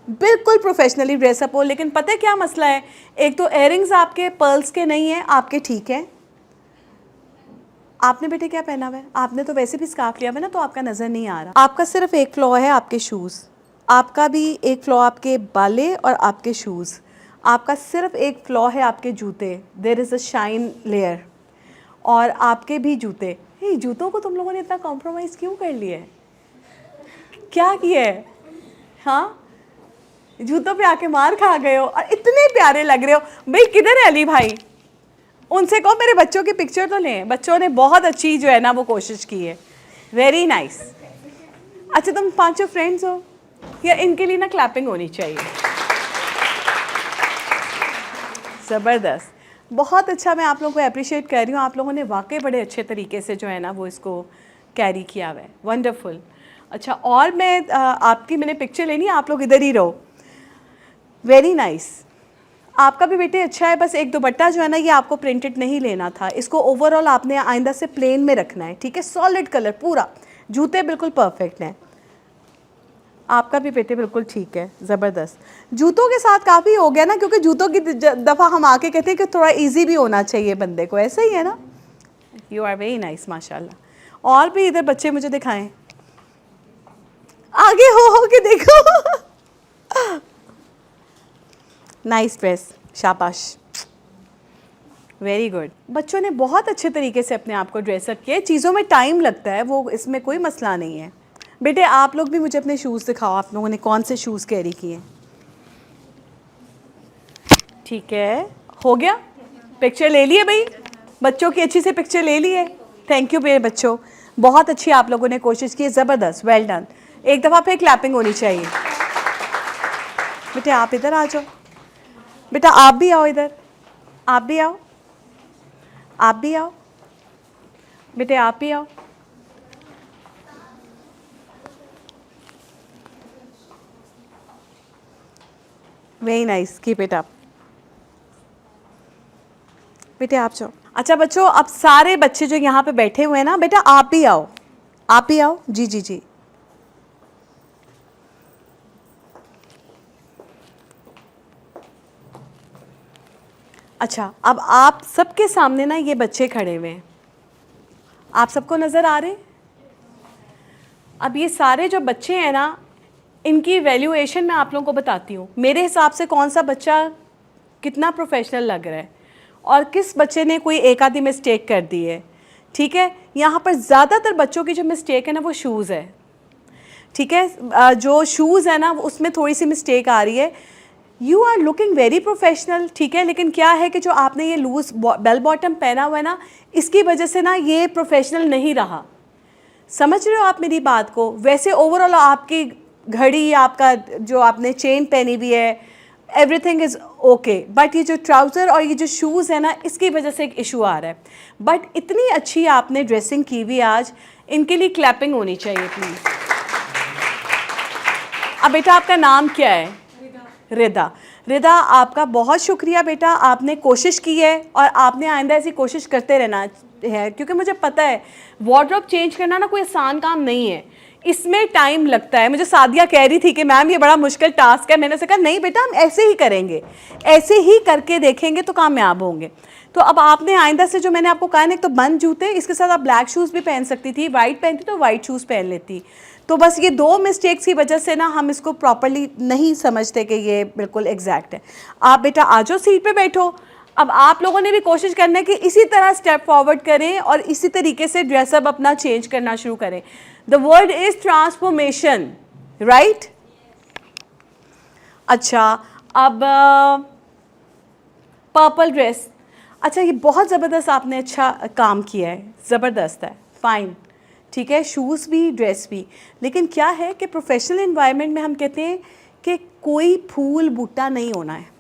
बिल्कुल प्रोफेशनली ड्रेसअप हो, लेकिन पता है क्या मसला है? एक तो इयररिंग्स आपके पर्ल्स के नहीं है, आपके ठीक है। आपने बेटे क्या पहना हुआ है? आपने तो वैसे भी स्कार्फ लिया हुआ है ना, तो आपका नज़र नहीं आ रहा। आपका सिर्फ एक फ्लॉ है, आपके शूज़। आपका भी एक फ्लॉ, आपके बाले और आपके शूज़। आपका सिर्फ एक फ्लॉ है, आपके जूते। There is a shine layer. और आपके भी जूते। हे, जूतों को तुम लोगों ने इतना कॉम्प्रोमाइज़ क्यों कर लिया है? क्या किया है? हाँ, जूतों पे आके मार खा गए हो और इतने प्यारे लग रहे हो। भाई किधर है अली भाई? उनसे कहो मेरे बच्चों की पिक्चर तो लें। बच्चों ने बहुत अच्छी जो है ना वो कोशिश की है। Very nice. अच्छा, तुम पांचों फ्रेंड्स हो? या इनके लिए ना क्लैपिंग होनी चाहिए। ज़बरदस्त, बहुत अच्छा। मैं आप लोगों को अप्रिशिएट कर रही हूँ। आप लोगों ने वाकई बड़े अच्छे तरीके से जो है ना वो इसको कैरी किया हुआ है। वंडरफुल। अच्छा, और मैं आपकी मैंने पिक्चर लेनी है, आप लोग इधर ही रहो। Very nice. आपका भी बेटे अच्छा है। बस एक दुपट्टा जो है ना ये आपको प्रिंटेड नहीं लेना था। इसको ओवरऑल आपने आइंदा से प्लेन में रखना है, ठीक है? सॉलिड कलर पूरा। जूते बिल्कुल परफेक्ट हैं। आपका भी बेटे बिल्कुल ठीक है, ज़बरदस्त। जूतों के साथ काफ़ी हो गया ना, क्योंकि जूतों की दफ़ा हम आके कहते हैं कि थोड़ा इजी भी होना चाहिए बंदे को। ऐसा ही है ना? यू आर वेरी नाइस, माशाल्लाह। और भी इधर बच्चे मुझे दिखाएं। आगे हो के देखो। नाइस ड्रेस, शाबाश, वेरी गुड। बच्चों ने बहुत अच्छे तरीके से अपने आप को ड्रेसअप किया। चीज़ों में टाइम लगता है, वो इसमें कोई मसला नहीं है। बेटे आप लोग भी मुझे अपने शूज़ दिखाओ, आप लोगों ने कौन से शूज़ कैरी किए? ठीक है, हो गया। पिक्चर ले लिए भाई, बच्चों की अच्छी से पिक्चर ले ली है। थैंक यू मेरे बच्चों, बहुत अच्छी आप लोगों ने कोशिश की है। ज़बरदस्त, वेल डन। एक दफ़ा फिर क्लैपिंग होनी चाहिए। बेटे आप इधर आ जाओ। बेटा आप भी आओ इधर, आप भी आओ, आप भी आओ। बेटे आप भी आओ। Very nice, keep it up. बेटे आप जाओ। अच्छा बच्चों, अब सारे बच्चे जो यहाँ पे बैठे हुए हैं ना, बेटा आप भी आओ, आप भी आओ। जी जी जी। अच्छा, अब आप सबके सामने ना ये बच्चे खड़े हुए हैं, आप सबको नज़र आ रहे हैं? अब ये सारे जो बच्चे हैं ना, इनकी वैल्यूएशन मैं आप लोगों को बताती हूँ। मेरे हिसाब से कौन सा बच्चा कितना प्रोफेशनल लग रहा है और किस बच्चे ने कोई एक आधी मिस्टेक कर दी है, ठीक है? यहाँ पर ज़्यादातर बच्चों की जो मिस्टेक है ना वो शूज़ है, ठीक है? जो शूज़ है ना उसमें थोड़ी सी मिस्टेक आ रही है। You are looking very professional, ठीक है, लेकिन क्या है कि जो आपने ये लूज़ बेल बॉटम पहना हुआ है ना, इसकी वजह से ना ये प्रोफेशनल नहीं रहा। समझ रहे हो आप मेरी बात को? वैसे ओवरऑल आपकी घड़ी, आपका जो आपने चेन पहनी हुई है, एवरीथिंग इज़ ओके, बट ये जो ट्राउज़र और ये जो शूज़ है ना, इसकी वजह से एक इशू आ रहा है। बट इतनी अच्छी आपने ड्रेसिंग की हुई आज, इनके लिए क्लैपिंग होनी चाहिए प्लीज़। अब बेटा आपका नाम क्या है? रिदा। रिदा, आपका बहुत शुक्रिया बेटा, आपने कोशिश की है और आपने आइंदा ऐसी कोशिश करते रहना है, क्योंकि मुझे पता है वार्डरोब चेंज करना ना कोई आसान काम नहीं है, इसमें टाइम लगता है। मुझे सादिया कह रही थी कि मैम ये बड़ा मुश्किल टास्क है, मैंने उसे कहा नहीं बेटा हम ऐसे ही करेंगे, ऐसे ही करके देखेंगे तो कामयाब होंगे। तो अब आपने आइंदा से जो मैंने आपको कहा ना, एक तो बंद जूते, इसके साथ आप ब्लैक शूज़ भी पहन सकती थी, वाइट पहनती तो वाइट शूज़ पहन लेती। तो बस ये 2 मिस्टेक्स की वजह से ना हम इसको प्रॉपरली नहीं समझते कि ये बिल्कुल एग्जैक्ट है। आप बेटा आ जाओ, सीट पे बैठो। अब आप लोगों ने भी कोशिश करना है कि इसी तरह स्टेप फॉरवर्ड करें और इसी तरीके से ड्रेसअप अपना चेंज करना शुरू करें। The word is transformation, right? अच्छा, अब पर्पल ड्रेस। अच्छा, ये बहुत ज़बरदस्त आपने अच्छा काम किया है, ज़बरदस्त है, फ़ाइन, ठीक है, शूज़ भी ड्रेस भी। लेकिन क्या है कि प्रोफेशनल एनवायरनमेंट में हम कहते हैं कि कोई फूल बूटा नहीं होना है।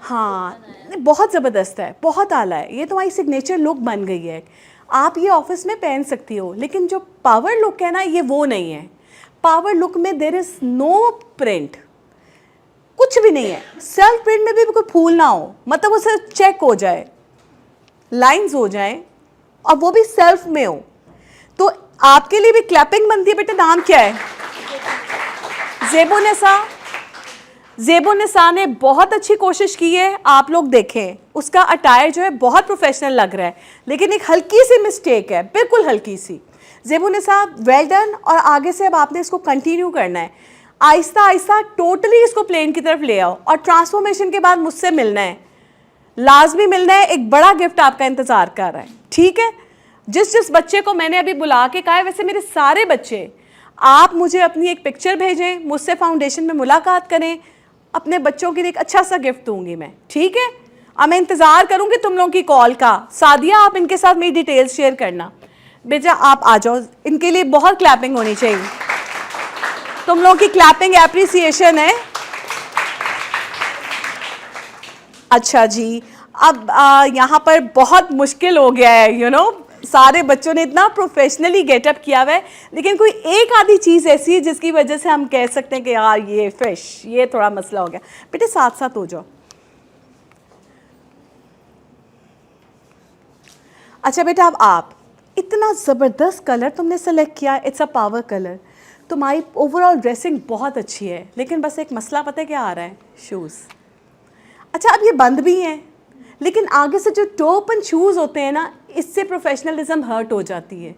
हाँ, बहुत ज़बरदस्त है, बहुत आला है, ये तुम्हारी सिग्नेचर लुक बन गई है। आप ये ऑफिस में पहन सकती हो, लेकिन जो पावर लुक है ना, ये वो नहीं है। पावर लुक में देयर इज़ नो प्रिंट, कुछ भी नहीं है। सेल्फ प्रिंट में भी कोई फूल ना हो, मतलब उसे चेक हो जाए, लाइंस हो जाए, और वो भी सेल्फ में हो। तो आपके लिए भी क्लैपिंग बनती है बेटा। नाम क्या है? ज़ेबुन्निसा। ज़ेबुन्निसा ने बहुत अच्छी कोशिश की है, आप लोग देखें उसका अटायर जो है बहुत प्रोफेशनल लग रहा है, लेकिन एक हल्की सी मिस्टेक है, बिल्कुल हल्की सी। ज़ेबुन्निसा वेल डन, और आगे से अब आपने इसको कंटिन्यू करना है, आहिस्ता आहिस्ता टोटली इसको प्लेन की तरफ ले आओ, और ट्रांसफॉर्मेशन के बाद मुझसे मिलना है, लाजमी मिलना है। एक बड़ा गिफ्ट आपका इंतज़ार कर रहा है, ठीक है? जिस बच्चे को मैंने अभी बुला के कहा है, वैसे मेरे सारे बच्चे, आप मुझे अपनी एक पिक्चर भेजें, मुझसे फाउंडेशन में मुलाकात करें, अपने बच्चों के लिए एक अच्छा सा गिफ्ट दूंगी मैं, ठीक है? अब मैं इंतज़ार करूंगी तुम लोगों की कॉल का। सादिया, आप इनके साथ मेरी डिटेल्स शेयर करना। बेटा आप आ जाओ, इनके लिए बहुत क्लैपिंग होनी चाहिए, तुम लोगों की क्लैपिंग एप्रिसिएशन है। अच्छा जी, अब यहाँ पर बहुत मुश्किल हो गया है, यू नो, सारे बच्चों ने इतना प्रोफेशनली गेटअप किया हुआ है, लेकिन कोई एक आधी चीज़ ऐसी है जिसकी वजह से हम कह सकते हैं कि यार ये फिश, ये थोड़ा मसला हो गया। बेटे साथ साथ हो जाओ। अच्छा बेटा, अब आप इतना ज़बरदस्त कलर तुमने सेलेक्ट किया, इट्स अ पावर कलर, तुम्हारी ओवरऑल ड्रेसिंग बहुत अच्छी है, लेकिन बस एक मसला पता है क्या आ रहा है? शूज़। अच्छा, अब ये बंद भी हैं, लेकिन आगे से जो टो ओपन शूज़ होते हैं ना, इससे प्रोफेशनलिज्म हर्ट हो जाती है,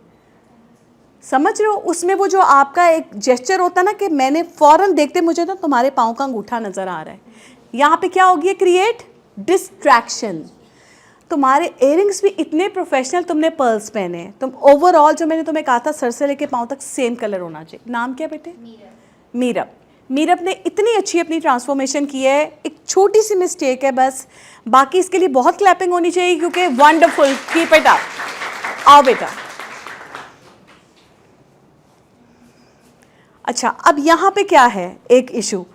समझ रहे हो? उसमें वो जो आपका एक जेस्चर होता है ना कि मैंने फ़ौरन देखते मुझे ना तुम्हारे पाँव का अंगूठा नज़र आ रहा है, यहाँ पे क्या होगी? Create distraction. तुम्हारे इयरिंग्स भी इतने प्रोफेशनल, तुमने पर्ल्स पहने हैं, तुम ओवरऑल जो मैंने तुम्हें कहा था सर से लेके पाँव तक सेम कलर होना चाहिए। नाम क्या बेटे? मीरब। मीरब ने इतनी अच्छी अपनी ट्रांसफॉर्मेशन की है, एक छोटी सी मिस्टेक है बस, बाकी इसके लिए बहुत क्लैपिंग होनी चाहिए, क्योंकि वंडरफुल, कीप इट अप। आओ बेटा। अच्छा, अब यहाँ पे क्या है एक इशू,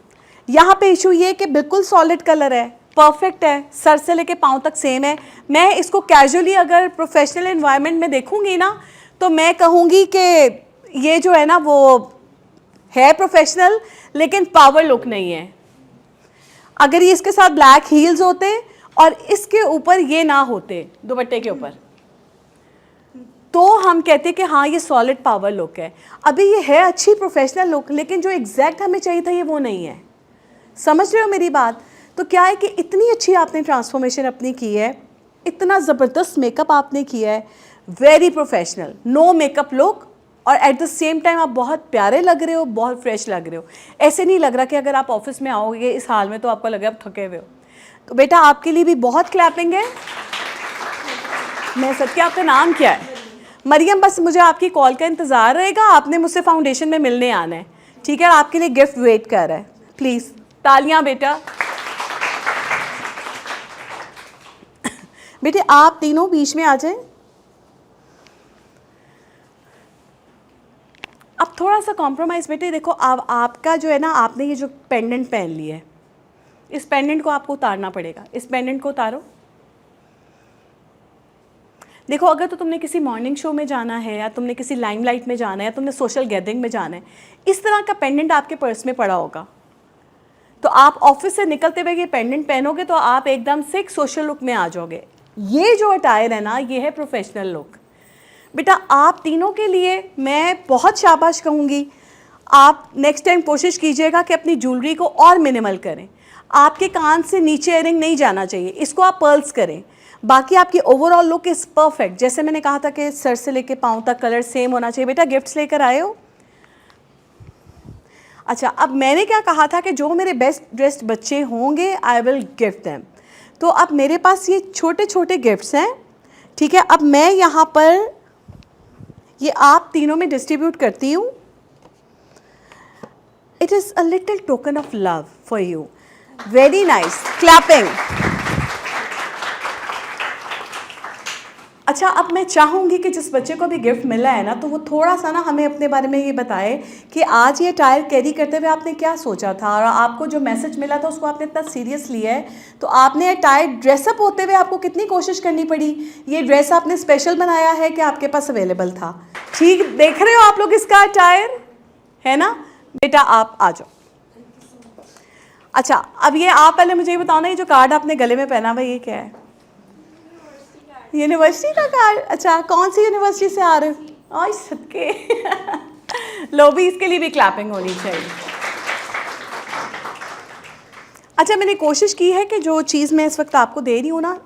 यहाँ पे इशू ये कि बिल्कुल सॉलिड कलर है, परफेक्ट है, सर से लेके पाँव तक सेम है। मैं इसको कैजुअली अगर प्रोफेशनल एनवायरनमेंट में देखूंगी ना, तो मैं कहूँगी कि ये जो है ना वो है प्रोफेशनल, लेकिन पावर लुक नहीं है। अगर ये इसके साथ ब्लैक हील्स होते और इसके ऊपर ये ना होते, दुपट्टे के ऊपर, तो हम कहते कि हाँ ये सॉलिड पावर लुक है। अभी ये है अच्छी प्रोफेशनल लुक, लेकिन जो एग्जैक्ट हमें चाहिए था ये वो नहीं है। समझ रहे हो मेरी बात? तो क्या है कि इतनी अच्छी आपने ट्रांसफॉर्मेशन अपनी की है, इतना ज़बरदस्त मेकअप आपने किया है, very professional, no makeup look, और एट द सेम टाइम आप बहुत प्यारे लग रहे हो, बहुत फ्रेश लग रहे हो। ऐसे नहीं लग रहा कि अगर आप ऑफिस में आओगे इस हाल में तो आपको लगे आप थके हुए हो। तो बेटा आपके लिए भी बहुत क्लैपिंग है। मैं सत्या, आपका नाम क्या है? मरियम। बस मुझे आपकी कॉल का इंतज़ार रहेगा, आपने मुझसे फाउंडेशन में मिलने आना है, ठीक है? आपके लिए गिफ्ट वेट कर रहा है, प्लीज़ तालियां बेटा। बेटे आप तीनों बीच में आ जाएं। अब थोड़ा सा कॉम्प्रोमाइज़ बेटे, देखो अब आपका जो है ना, आपने ये जो पेंडेंट पहन ली है, इस पेंडेंट को आपको उतारना पड़ेगा। इस पेंडेंट को उतारो। देखो, अगर तो तुमने किसी मॉर्निंग शो में जाना है, या तुमने किसी लाइमलाइट में जाना है, या तुमने सोशल गैदरिंग में जाना है, इस तरह का पेंडेंट आपके पर्स में पड़ा होगा, तो आप ऑफिस से निकलते हुए ये पेंडेंट पहनोगे तो आप एकदम से एक सोशल लुक में आ जाओगे। ये जो अटायर है ना, ये है प्रोफेशनल लुक। बेटा, आप तीनों के लिए मैं बहुत शाबाश कहूँगी। आप नेक्स्ट टाइम कोशिश कीजिएगा कि अपनी ज्वेलरी को और मिनिमल करें। आपके कान से नीचे इयरिंग नहीं जाना चाहिए, इसको आप पर्ल्स करें। बाकी आपकी ओवरऑल लुक इज़ परफेक्ट। जैसे मैंने कहा था कि सर से लेके पाँव तक कलर सेम होना चाहिए। बेटा, गिफ्ट्स लेकर आए हो? अच्छा, अब मैंने क्या कहा था कि जो मेरे बेस्ट ड्रेस्ड बच्चे होंगे आई विल गिफ्ट देम। तो अब मेरे पास ये छोटे छोटे गिफ्ट्स हैं, ठीक है। अब मैं यहाँ पर ये आप तीनों में डिस्ट्रीब्यूट करती हूँ। It is a little token of love for you. Very nice, clapping. अच्छा, अब मैं चाहूँगी कि जिस बच्चे को भी गिफ्ट मिला है ना, तो वो थोड़ा सा ना हमें अपने बारे में ये बताए कि आज ये टायर कैरी करते हुए आपने क्या सोचा था, और आपको जो मैसेज मिला था उसको आपने इतना सीरियस लिया है। तो आपने ये टायर ड्रेसअप होते हुए आपको कितनी कोशिश करनी पड़ी? ये ड्रेस आपने स्पेशल बनाया है कि आपके पास अवेलेबल था? ठीक देख रहे हो आप लोग इसका टायर, है ना? बेटा, आप आ जाओ। अच्छा, अब ये आप पहले मुझे ये बताओ ना, ये जो कार्ड आपने गले में पहना हुआ ये क्या है? यूनिवर्सिटी का कार्ड। अच्छा, कौन सी यूनिवर्सिटी से आ रहे हो? आज सबके लो भी, इसके लिए भी क्लैपिंग होनी चाहिए। अच्छा, मैंने कोशिश की है कि जो चीज़ मैं इस वक्त आपको दे रही हूँ ना,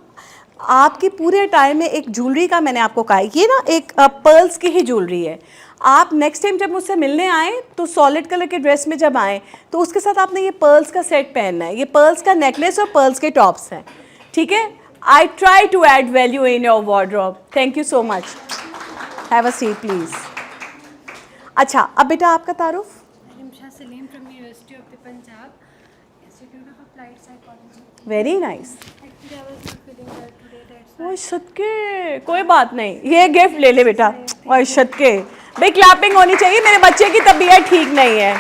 आपकी पूरे अटायर में एक ज्वेलरी का मैंने आपको कहा है, ये ना एक पर्ल्स की ही ज्वेलरी है। आप नेक्स्ट टाइम जब मुझसे मिलने आएँ तो सॉलिड कलर के ड्रेस में जब आएँ तो उसके साथ आपने ये पर्ल्स का सेट पहनना है। ये पर्ल्स का नेकलेस और पर्ल्स के टॉप्स हैं, ठीक है। I try to add value in your wardrobe. Thank you so much. Have a seat, please. अच्छा, अब बेटा आपका तारुफ? Rimsha Salim from University of the Punjab, Institute of Applied Psychology. Very nice. Actually, I was not feeling well today. That's why. ओए सदके, कोई बात नहीं, ये गिफ्ट ले ले बेटा। ओए सदके, भाई क्लैपिंग होनी चाहिए, मेरे बच्चे की तबीयत ठीक नहीं है।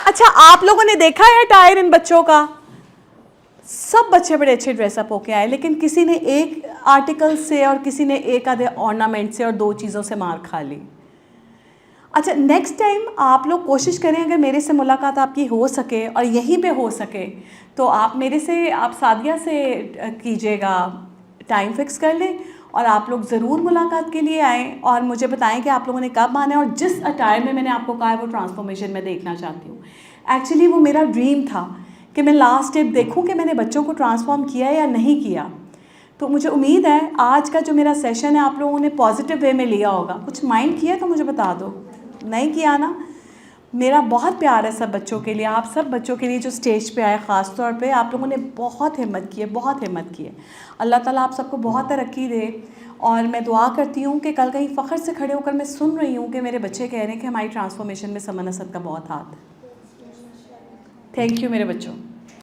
अच्छा, आप लोगों ने देखा है टायर इन बच्चों का? सब बच्चे बड़े अच्छे ड्रेसअप होके आए, लेकिन किसी ने एक आर्टिकल से और किसी ने एक आधे ऑर्नामेंट से और दो चीज़ों से मार खा ली। अच्छा, नेक्स्ट टाइम आप लोग कोशिश करें, अगर मेरे से मुलाकात आपकी हो सके और यहीं पे हो सके तो आप मेरे से, आप सादिया से कीजिएगा, टाइम फिक्स कर लें और आप लोग ज़रूर मुलाकात के लिए आएँ और मुझे बताएं कि आप लोगों ने कब आना है। और जिस अटायर में मैंने आपको कहा है वो ट्रांसफॉर्मेशन मैं देखना चाहती हूँ। एक्चुअली वो मेरा ड्रीम था कि मैं लास्ट स्टेप देखूं कि मैंने बच्चों को ट्रांसफॉर्म किया या नहीं किया। तो मुझे उम्मीद है आज का जो मेरा सेशन है आप लोगों ने पॉजिटिव वे में लिया होगा। कुछ माइंड किया तो मुझे बता दो, नहीं किया ना? मेरा बहुत प्यार है सब बच्चों के लिए, आप सब बच्चों के लिए जो स्टेज पे आए, ख़ास तौर पे आप लोगों ने बहुत हिम्मत की है, बहुत हिम्मत की है। अल्लाह ताला आप सबको बहुत तरक्की दे। और मैं दुआ करती हूँ कि कल कहीं फ़ख्र से खड़े होकर मैं सुन रही हूँ कि मेरे बच्चे कह रहे हैं कि हमारी ट्रांसफॉर्मेशन में समन असद का बहुत हाथ है। थैंक यू मेरे बच्चों।